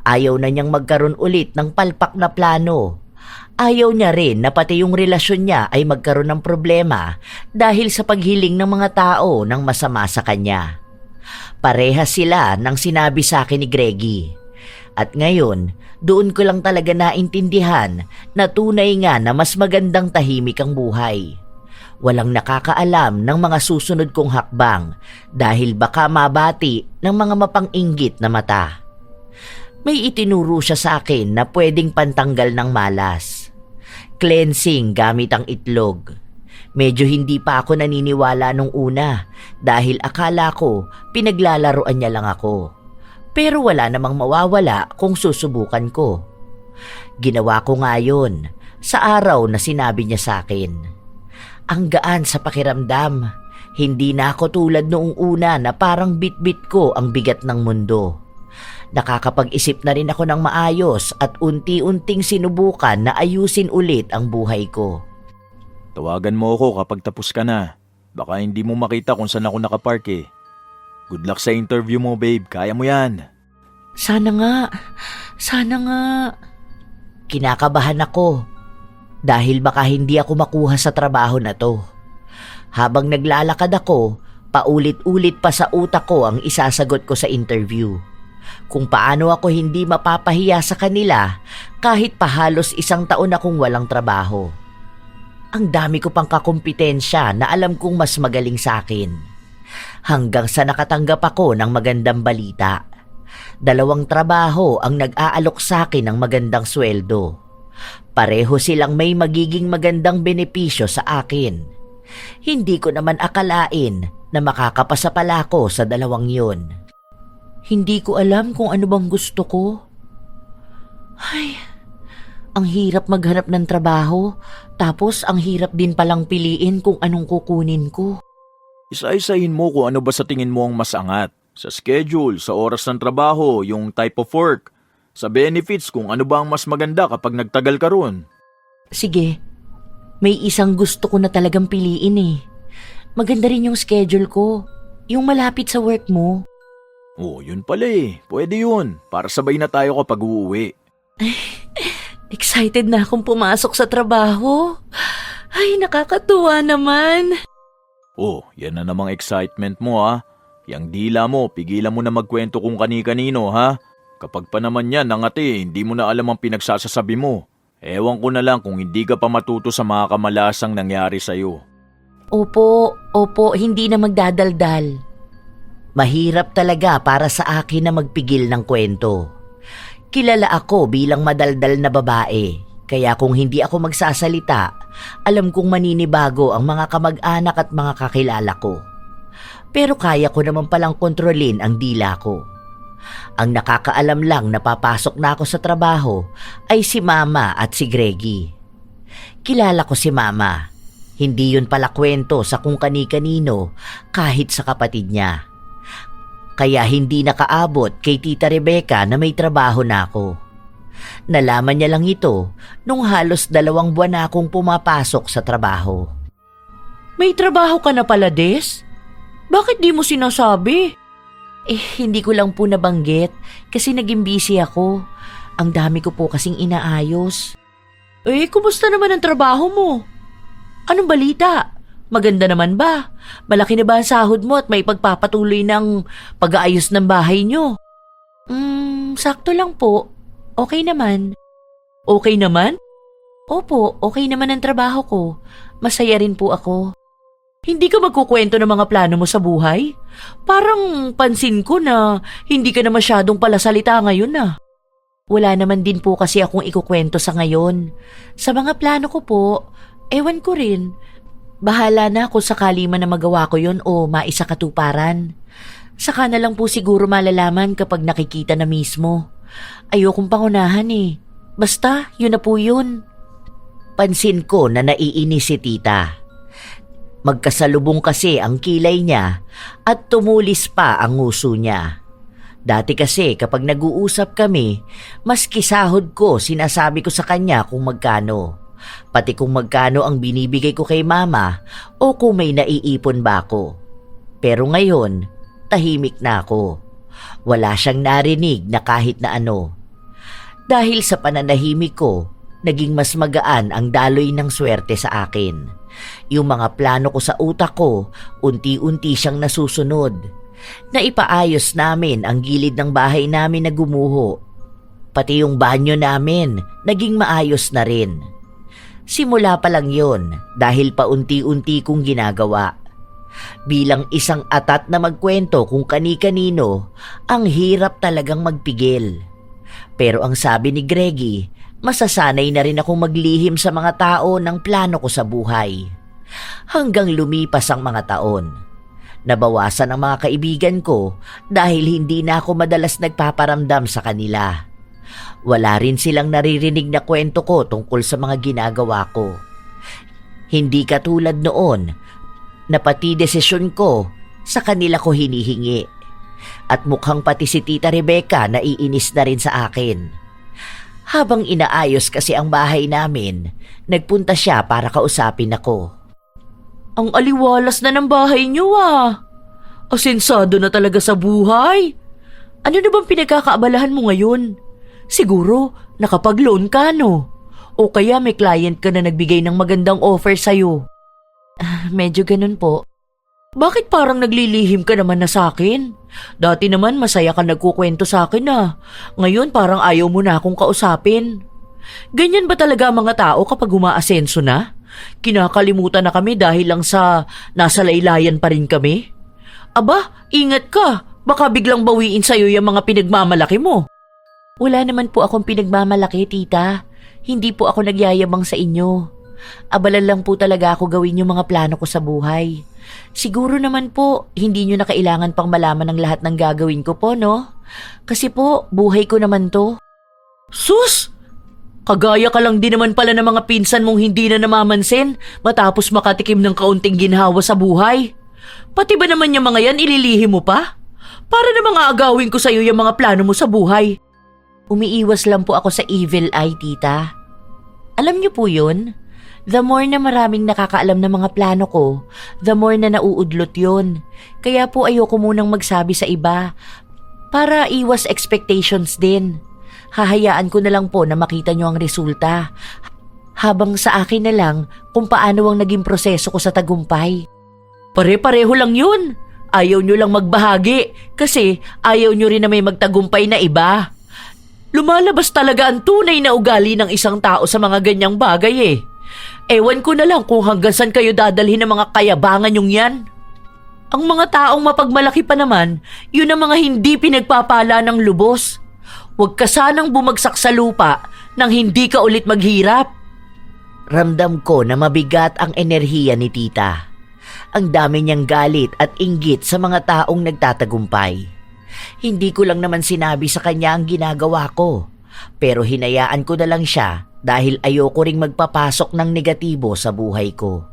Ayaw na niyang magkaroon ulit ng palpak na plano. Ayaw niya rin na pati yung relasyon niya ay magkaroon ng problema dahil sa paghiling ng mga tao ng masama sa kanya. Parehas sila nang sinabi sa akin ni Greggy. At ngayon, doon ko lang talaga naintindihan na tunay nga na mas magandang tahimik ang buhay. Walang nakakaalam ng mga susunod kong hakbang dahil baka mabati ng mga mapang-inggit na mata. May itinuro siya sa akin na pwedeng pantanggal ng malas. Cleansing gamit ang itlog. Medyo hindi pa ako naniniwala nung una dahil akala ko pinaglalaruan niya lang ako. Pero wala namang mawawala kung susubukan ko. Ginawa ko nga yun sa araw na sinabi niya sa akin. Ang gaan sa pakiramdam. Hindi na ako tulad noong una na parang bit-bit ko ang bigat ng mundo. Nakakapag-isip na rin ako ng maayos at unti-unting sinubukan na ayusin ulit ang buhay ko. Tawagan mo ako kapag tapos ka na. Baka hindi mo makita kung saan ako nakapark eh. Good luck sa interview mo, babe. Kaya mo yan. Sana nga. Sana nga. Kinakabahan ako dahil baka hindi ako makuha sa trabaho na to. Habang naglalakad ako, paulit-ulit pa sa utak ko ang isasagot ko sa interview. Kung paano ako hindi mapapahiya sa kanila kahit pa halos 1 taon akong walang trabaho. Ang dami ko pang kakumpetensya na alam kong mas magaling sa akin. Hanggang sa nakatanggap ako ng magandang balita. 2 trabaho ang nag-aalok sa akin ng magandang sweldo. Pareho silang may magiging magandang benepisyo sa akin. Hindi ko naman akalain na makakapasa pala ako sa 2 yun. Hindi ko alam kung ano bang gusto ko. Ay, ang hirap maghanap ng trabaho, tapos ang hirap din palang piliin kung anong kukunin ko. Isa-isahin mo kung ano ba sa tingin mo ang mas angat. Sa schedule, sa oras ng trabaho, yung type of work. Sa benefits kung ano ba ang mas maganda kapag nagtagal ka ron. Sige, may isang gusto ko na talagang piliin eh. Maganda rin yung schedule ko, yung malapit sa work mo. Oh, yun pala eh. Pwede yun. Para sabay na tayo kapag uuwi. Excited na akong pumasok sa trabaho. Ay, nakakatuwa naman. Oh, yan na namang excitement mo ha. Yang dila mo, pigilan mo na magkwento kung kani-kanino ha. Kapag pa naman yan nangati, hindi mo na alam ang pinagsasasabi mo. Ewan ko na lang kung hindi ka pa matuto sa mga kamalasang nangyari sa'yo. Opo, hindi na magdadaldal. Mahirap talaga para sa akin na magpigil ng kwento. Kilala ako bilang madaldal na babae, kaya kung hindi ako magsasalita, alam kong maninibago ang mga kamag-anak at mga kakilala ko. Pero kaya ko naman palang kontrolin ang dila ko. Ang nakakaalam lang na papasok na ako sa trabaho ay si Mama at si Greggy. Kilala ko si Mama. Hindi yun pala kwento sa kung kani-kanino kahit sa kapatid niya. Kaya hindi nakaabot kay Tita Rebecca na may trabaho na ako. Nalaman niya lang ito nung halos 2 buwan na akong pumapasok sa trabaho. May trabaho ka na pala, Des? Bakit di mo sinasabi? Hindi ko lang po nabanggit kasi naging busy ako. Ang dami ko po kasing inaayos. Kumusta naman ang trabaho mo? Anong balita? Maganda naman ba? Malaki na ba ang sahod mo at may pagpapatuloy ng pag-aayos ng bahay nyo? Sakto lang po. Okay naman. Okay naman? Opo, okay naman ang trabaho ko. Masaya rin po ako. Hindi ka magkukwento ng mga plano mo sa buhay? Parang pansin ko na hindi ka na masyadong palasalita ngayon ah. Wala naman din po kasi akong ikukwento sa ngayon. Sa mga plano ko po, ewan ko rin. Bahala na kung sakali man na magawa ko yun o maisakatuparan. Saka na lang po siguro malalaman kapag nakikita na mismo. Ayokong pangunahan eh. Basta, yun na po yun. Pansin ko na naiinis si tita. Magkasalubong kasi ang kilay niya at tumulis pa ang nguso niya. Dati kasi kapag nag-uusap kami, maski sahod ko sinasabi ko sa kanya kung magkano. Pati kung magkano ang binibigay ko kay Mama o kung may naiipon ba ako. Pero ngayon, tahimik na ako. Wala siyang narinig na kahit na ano. Dahil sa pananahimik ko, naging mas magaan ang daloy ng swerte sa akin. Yung mga plano ko sa utak ko, unti-unti siyang nasusunod. Naipaayos namin ang gilid ng bahay namin na gumuho. Pati yung banyo namin, naging maayos na rin. Simula pa lang yon dahil paunti-unti kong ginagawa. Bilang isang atat na magkwento kung kani-kanino, ang hirap talagang magpigil. Pero ang sabi ni Greggy, masasanay na rin akong maglihim sa mga tao ng plano ko sa buhay. Hanggang lumipas ang mga taon. Nabawasan ang mga kaibigan ko dahil hindi na ako madalas nagpaparamdam sa kanila. Wala rin silang naririnig na kwento ko tungkol sa mga ginagawa ko. Hindi katulad noon na pati desisyon ko sa kanila ko hinihingi. At mukhang pati si Tita Rebecca naiinis na rin sa akin. Habang inaayos kasi ang bahay namin, nagpunta siya para kausapin ako. Ang aliwalas na ng bahay niyo ah. Asensado na talaga sa buhay. Ano na bang pinagkakaabalahan mo ngayon? Siguro nakapag-loan ka no? O kaya may client ka na nagbigay ng magandang offer sa'yo? Medyo ganun po. Bakit parang naglilihim ka naman na sa akin? Dati naman masaya ka nagkukwento sa akin ah. Ngayon parang ayaw mo na akong kausapin. Ganyan ba talaga ang mga tao kapag umaasenso na? Kinakalimutan na kami dahil lang sa nasa laylayan pa rin kami? Aba, ingat ka. Baka biglang bawiin sa'yo yung mga pinagmamalaki mo. Wala naman po akong pinagmamalaki, tita. Hindi po ako nagyayabang sa inyo. Abala lang po talaga ako gawin yung mga plano ko sa buhay. Siguro naman po, hindi nyo na kailangan pang malaman ng lahat ng gagawin ko po, no? Kasi po, buhay ko naman to. Sus! Kagaya ka lang din naman pala ng mga pinsan mong hindi na namamansin matapos makatikim ng kaunting ginhawa sa buhay. Pati ba naman yung mga yan ililihim mo pa? Para namang aagawin ko sa'yo yung mga plano mo sa buhay. Umiiwas lang po ako sa evil eye, tita. Alam niyo po yun? The more na maraming nakakaalam ng mga plano ko, the more na nauudlot yun. Kaya po ayoko munang magsabi sa iba para iwas expectations din. Hahayaan ko na lang po na makita nyo ang resulta. Habang sa akin na lang kung paano ang naging proseso ko sa tagumpay. Pare-pareho lang yun. Ayaw nyo lang magbahagi kasi ayaw nyo rin na may magtagumpay na iba. Lumalabas talaga ang tunay na ugali ng isang tao sa mga ganyang bagay eh. Ewan ko na lang kung hanggang saan kayo dadalhin ng mga kayabangan yung yan. Ang mga taong mapagmalaki pa naman, yun ang mga hindi pinagpapala ng lubos. Huwag ka sanang bumagsak sa lupa nang hindi ka ulit maghirap. Ramdam ko na mabigat ang enerhiya ni tita. Ang dami niyang galit at inggit sa mga taong nagtatagumpay. Hindi ko lang naman sinabi sa kanya ang ginagawa ko, pero hinayaan ko na lang siya dahil ayoko ring magpapasok ng negatibo sa buhay ko.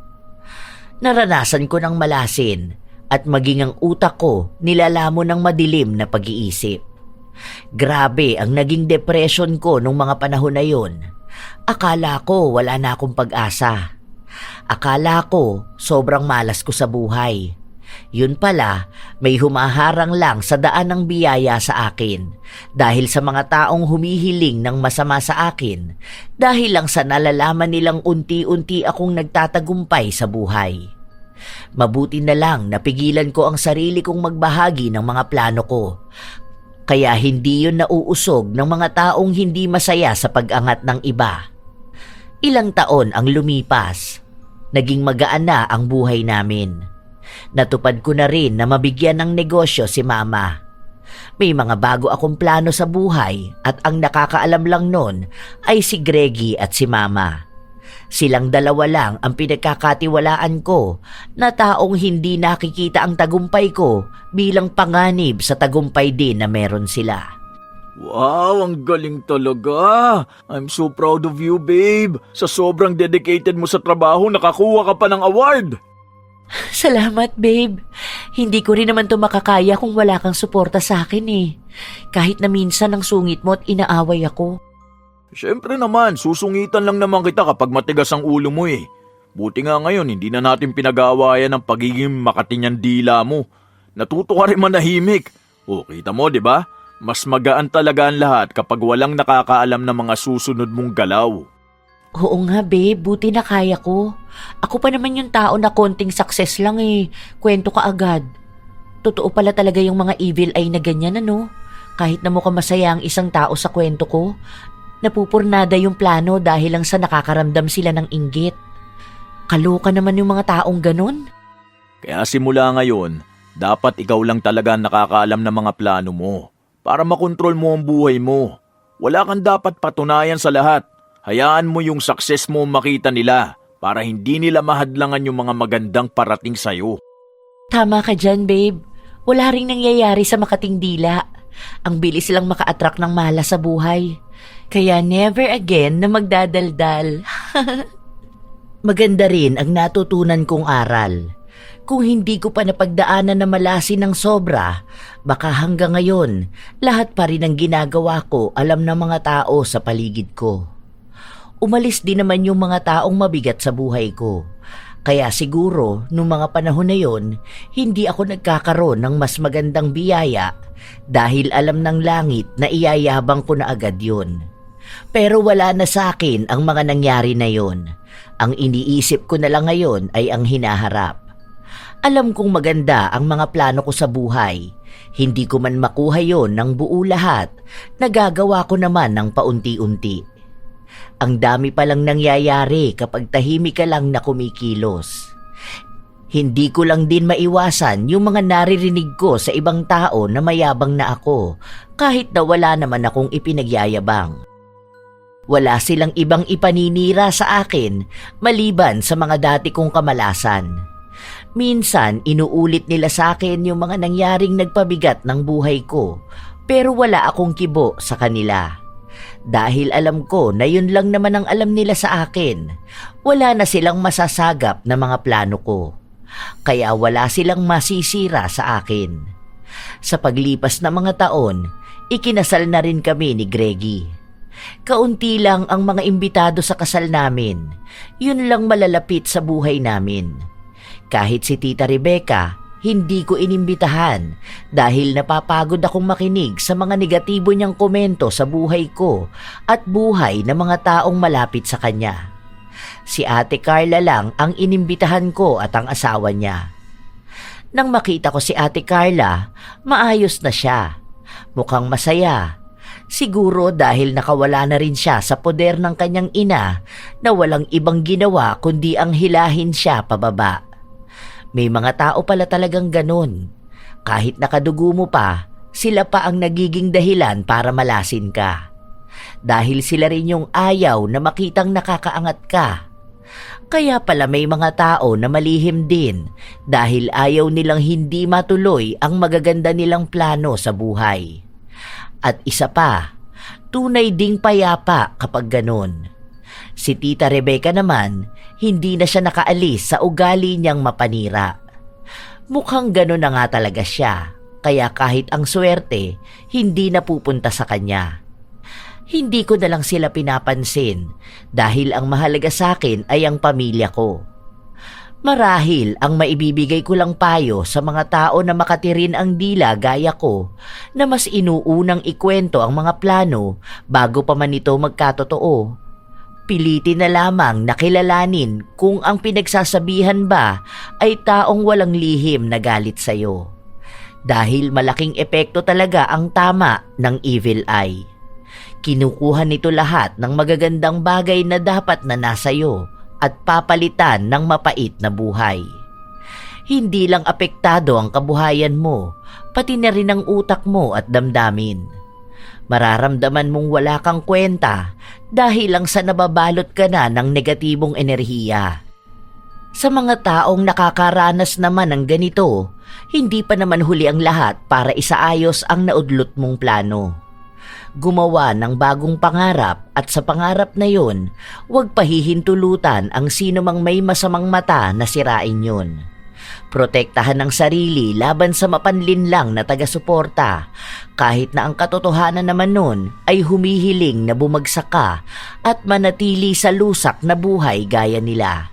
Naranasan ko ng malasin at maging ang utak ko nilalamon ng madilim na pag-iisip. Grabe ang naging depression ko nung mga panahon na yun. Akala ko wala na akong pag-asa. Akala ko sobrang malas ko sa buhay. Yun pala, may humaharang lang sa daan ng biyaya sa akin dahil sa mga taong humihiling ng masama sa akin dahil lang sa nalalaman nilang unti-unti akong nagtatagumpay sa buhay. Mabuti na lang napigilan ko ang sarili kong magbahagi ng mga plano ko. Kaya hindi yun nauusog ng mga taong hindi masaya sa pag-angat ng iba. Ilang taon ang lumipas. Naging magaan na ang buhay namin. Natupad ko na rin na mabigyan ng negosyo si mama. May mga bago akong plano sa buhay at ang nakakaalam lang nun ay si Greggy at si mama. Silang dalawa lang ang pinagkakatiwalaan ko na taong hindi nakikita ang tagumpay ko bilang panganib sa tagumpay din na meron sila. Wow, ang galing talaga. I'm so proud of you, babe. Sa sobrang dedicated mo sa trabaho, nakakuha ka pa ng award. Salamat, babe. Hindi ko rin naman to makakaya kung wala kang suporta sa akin eh. Kahit na minsan ang sungit mo at inaaway ako. Siyempre naman, susungitan lang naman kita kapag matigas ang ulo mo eh. Buti nga ngayon, hindi na natin pinag-aawayan ang pagiging makatinyan dila mo. Natuto ka rin manahimik. O, kita mo, di ba? Mas magaan talaga ang lahat kapag walang nakakaalam ng mga susunod mong galaw. Oo nga, babe. Buti na kaya ko. Ako pa naman yung tao na konting success lang eh. Kwento ka agad. Totoo pala talaga yung mga evil eye na ganyan, ano? Kahit na mukhang masaya ang isang tao sa kwento ko, napupurnada yung plano dahil lang sa nakakaramdam sila ng inggit. Kaloka naman yung mga taong ganun. Kaya simula ngayon, dapat ikaw lang talaga ang nakakaalam ng mga plano mo para makontrol mo ang buhay mo. Wala kang dapat patunayan sa lahat. Hayaan mo yung success mo makita nila para hindi nila mahadlangan yung mga magandang parating sa'yo. Tama ka dyan, babe. Wala ring nangyayari sa makating dila. Ang bilis silang maka-attract ng malas sa buhay. Kaya never again na magdadaldal. Maganda rin ang natutunan kong aral. Kung hindi ko pa napagdaanan na malasin ng sobra, baka hanggang ngayon, lahat pa rin ang ginagawa ko alam ng mga tao sa paligid ko. Umalis din naman yung mga taong mabigat sa buhay ko. Kaya siguro, nung mga panahon na yon, hindi ako nagkakaroon ng mas magandang biyaya dahil alam ng langit na iyayabang ko na agad yun. Pero wala na sa akin ang mga nangyari na yon. Ang iniisip ko na lang ngayon ay ang hinaharap. Alam kong maganda ang mga plano ko sa buhay. Hindi ko man makuha yon ng buo lahat, nagagawa ko naman ng paunti-unti. Ang dami palang nangyayari kapag tahimik ka lang na kumikilos. Hindi ko lang din maiwasan yung mga naririnig ko sa ibang tao na mayabang na ako kahit na wala naman akong ipinagyayabang. Wala silang ibang ipaninira sa akin maliban sa mga dati kong kamalasan. Minsan, inuulit nila sa akin yung mga nangyaring nagpabigat ng buhay ko, pero wala akong kibo sa kanila. Dahil alam ko na yun lang naman ang alam nila sa akin, wala na silang masasagap na mga plano ko. Kaya wala silang masisira sa akin. Sa paglipas ng mga taon, ikinasal na rin kami ni Greggy. Kaunti lang ang mga imbitado sa kasal namin, yun lang malalapit sa buhay namin. Kahit si Tita Rebecca, hindi ko inimbitahan dahil napapagod akong makinig sa mga negatibo niyang komento sa buhay ko at buhay ng mga taong malapit sa kanya. Si Ate Carla lang ang inimbitahan ko at ang asawa niya. Nang makita ko si Ate Carla, maayos na siya. Mukhang masaya. Siguro dahil nakawala na rin siya sa poder ng kanyang ina na walang ibang ginawa kundi ang hilahin siya pababa. May mga tao pala talagang ganun. Kahit nakadugo mo pa, sila pa ang nagiging dahilan para malasin ka. Dahil sila rin yung ayaw na makitang nakakaangat ka. Kaya pala may mga tao na malihim din dahil ayaw nilang hindi matuloy ang magaganda nilang plano sa buhay. At isa pa, tunay ding payapa kapag ganun. Si Tita Rebecca naman, hindi na siya nakaalis sa ugali niyang mapanira. Mukhang gano'n na nga talaga siya, kaya kahit ang swerte, hindi napupunta sa kanya. Hindi ko na lang sila pinapansin dahil ang mahalaga sa akin ay ang pamilya ko. Marahil ang maibibigay ko lang payo sa mga tao na makatirin ang dila gaya ko na mas inuunang ikwento ang mga plano bago pa man ito magkatotoo. Pilitin na lamang na kilalanin kung ang pinagsasabihan ba ay taong walang lihim na galit sa'yo. Dahil malaking epekto talaga ang tama ng evil eye. Kinukuha nito lahat ng magagandang bagay na dapat na nasa'yo at papalitan ng mapait na buhay. Hindi lang apektado ang kabuhayan mo, pati na rin ang utak mo at damdamin. Mararamdaman mong wala kang kwenta dahil lang sa nababalot ka na ng negatibong enerhiya. Sa mga taong nakakaranas naman ng ganito, hindi pa naman huli ang lahat para isaayos ang naudlot mong plano. Gumawa ng bagong pangarap at sa pangarap na yun, huwag pahihintulutan ang sino mang may masamang mata na sirain yun. Protektahan ang sarili laban sa mapanlinlang na taga-suporta kahit na ang katotohanan naman nun ay humihiling na bumagsak ka at manatili sa lusak na buhay gaya nila.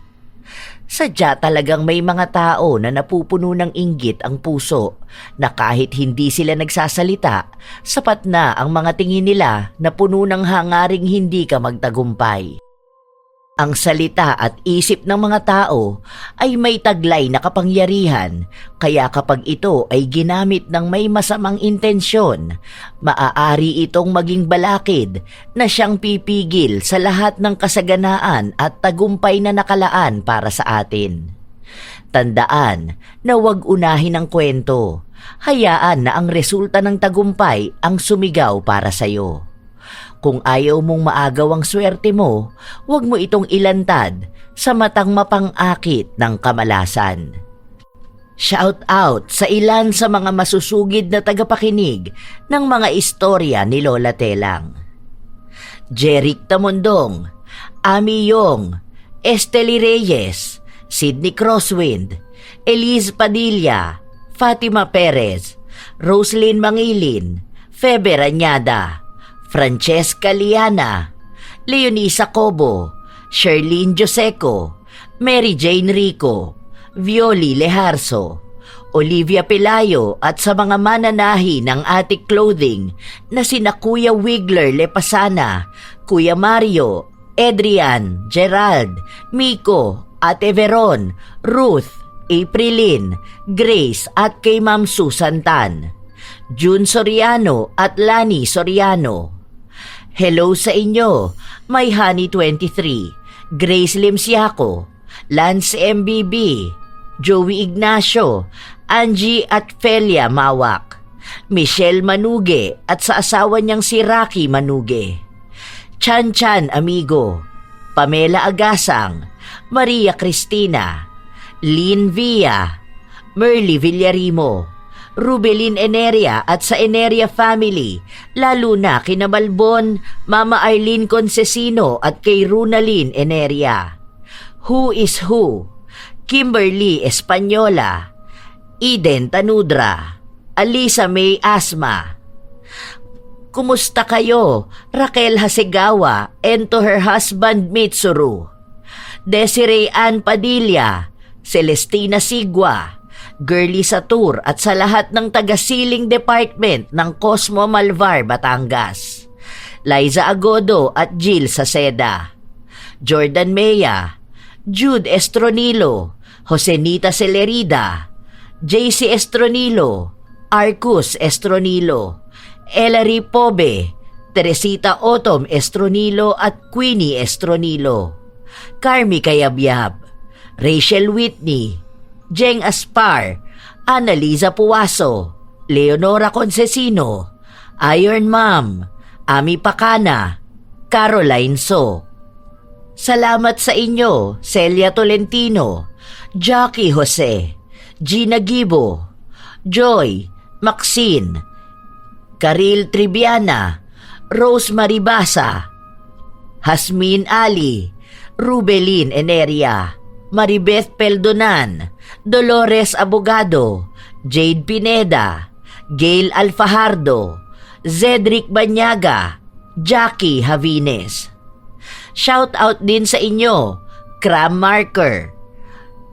Sadya talagang may mga tao na napupuno ng inggit ang puso na kahit hindi sila nagsasalita, sapat na ang mga tingin nila na puno ng hangaring hindi ka magtagumpay. Ang salita at isip ng mga tao ay may taglay na kapangyarihan, kaya kapag ito ay ginamit ng may masamang intensyon, maaari itong maging balakid na siyang pipigil sa lahat ng kasaganaan at tagumpay na nakalaan para sa atin. Tandaan na huwag unahin ang kwento, hayaan na ang resulta ng tagumpay ang sumigaw para sa'yo. Kung ayaw mong maagaw ang swerte mo, huwag mo itong ilantad sa matang mapangakit ng kamalasan. Shout out sa ilan sa mga masusugid na tagapakinig ng mga istorya ni Lola Telang. Jeric Tamondong, Ami Yong, Estely Reyes, Sydney Crosswind, Elise Padilla, Fatima Perez, Roslyn Mangilin, Febe Rañada, Francesca Liana, Leonisa Cobo, Sherlyn Joseco, Mary Jane Rico, Violi Leharso, Olivia Pelayo at sa mga mananahi ng Attic Clothing na sina Kuya Wigler Lepasana, Kuya Mario, Adrian, Gerald, Miko, Ate Veron, Ruth, Aprilin, Grace at kay Ma'am Susan Tan, June Soriano at Lani Soriano. Hello sa inyo, My Honey 23, Grace Limsiaco, Lance MBB, Joey Ignacio, Angie at Felia Mawak, Michelle Manuge at sa asawa niyang si Rocky Manuge, Chan Chan Amigo, Pamela Agasang, Maria Cristina, Lynn Villa, Merly Villarimo, Rubelin Eneria at sa Eneria family, lalo na kina Balbon, Mama Arlene Concesino at kay Runalyn Eneria. Who is who? Kimberly Española, Eden Tanudra, Alisa May Asma. Kumusta kayo, Raquel Hasegawa and to her husband Mitsuru, Desiree Ann Padilla, Celestina Sigua, Girly Satur at sa lahat ng taga-Siling Department ng Cosmo Malvar, Batangas, Liza Agodo at Jill Saceda, Jordan Mea, Jude Estronilo, Josenita Celerida, JC Estronilo, Arcus Estronilo, Ellery Pobe, Teresita Otom Estronilo at Queenie Estronilo, Carmi Kayabyab, Rachel Whitney, Jeng Aspar, Annalisa Puwaso, Leonora Concesino, Iron Mom, Ami Pacana, Caroline So. Salamat sa inyo, Celia Tolentino, Jackie Jose, Gina Gibo, Joy, Maxine, Karil Tribiana, Rose Maribasa, Hasmin Ali, Rubelin Eneria, Maribeth Peldonan, Dolores Abogado, Jade Pineda, Gail Alfajardo, Zedric Banyaga, Jackie Havines. Shout out din sa inyo, Cram Marker,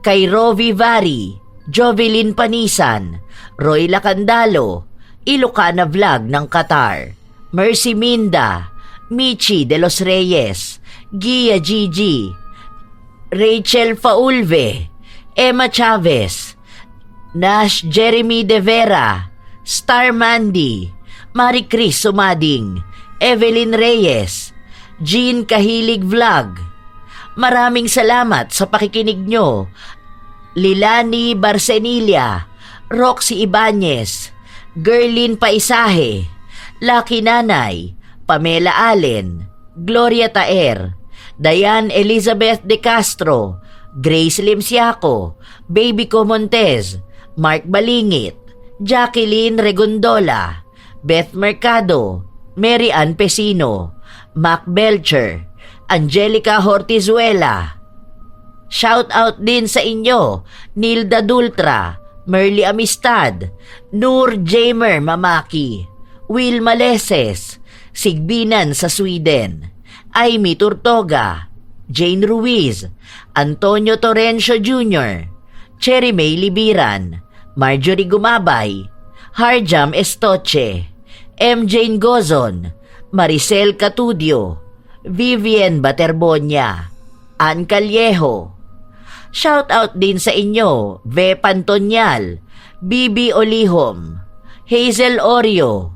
kay Rovi Vari, Jovelyn Panisan, Roy Lacandalo, Ilocana Vlog ng Qatar, Mercy Minda, Michi de los Reyes, Gia Gigi, Rachel Faulve, Emma Chavez, Nash Jeremy De Vera, Star Mandy, Marie Chris Sumading, Evelyn Reyes, Jean Kahilig Vlog. Maraming salamat sa pakikinig nyo. Lilani Barcenilia, Roxy Ibanez, Gerlin Paisahe, Lucky Nanay, Pamela Allen, Gloria Taer, Diane Elizabeth De Castro, Grace Limsiaco, Baby Co Montez, Mark Balingit, Jacqueline Regondola, Beth Mercado, Mary Ann Pesino, Mac Belcher, Angelica Hortizuela. Shout out din sa inyo, Nilda Dultra, Merly Amistad, Nur Jamer Mamaki, Will Maleses, Sigbinan sa Sweden, Amy Turtoga, Jane Ruiz, Antonio Torrencio Jr., Cherry May Libiran, Marjorie Gumabay, Harjam Estoche, M. Jane Gozon, Maricel Catudio, Vivian Baterbonia, Ann Callejo. Shout out din sa inyo, Ve Pantonyal, Bibi Olihom, Hazel Orio,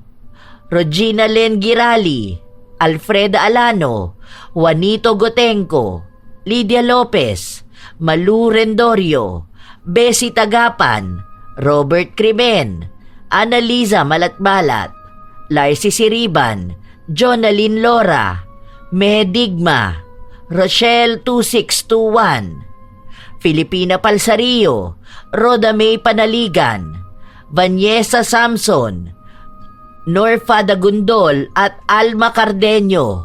Regina Len Girali, Alfreda Alano, Juanito Gotenco, Lydia Lopez, Malu Rendorio, Bessie Tagapan, Robert Crimen, Annaliza Malatbalat, Larcy Siriban, Jonalyn Lora, Medigma, Rochelle 2621, Filipina Palsario, Roda May Panaligan, Vanyesa Samson, Norfa Dagundol at Alma Cardenyo.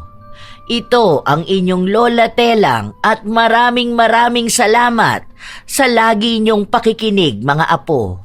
Ito ang inyong Lola Telang at maraming salamat sa lagi niyong pakikinig mga apo.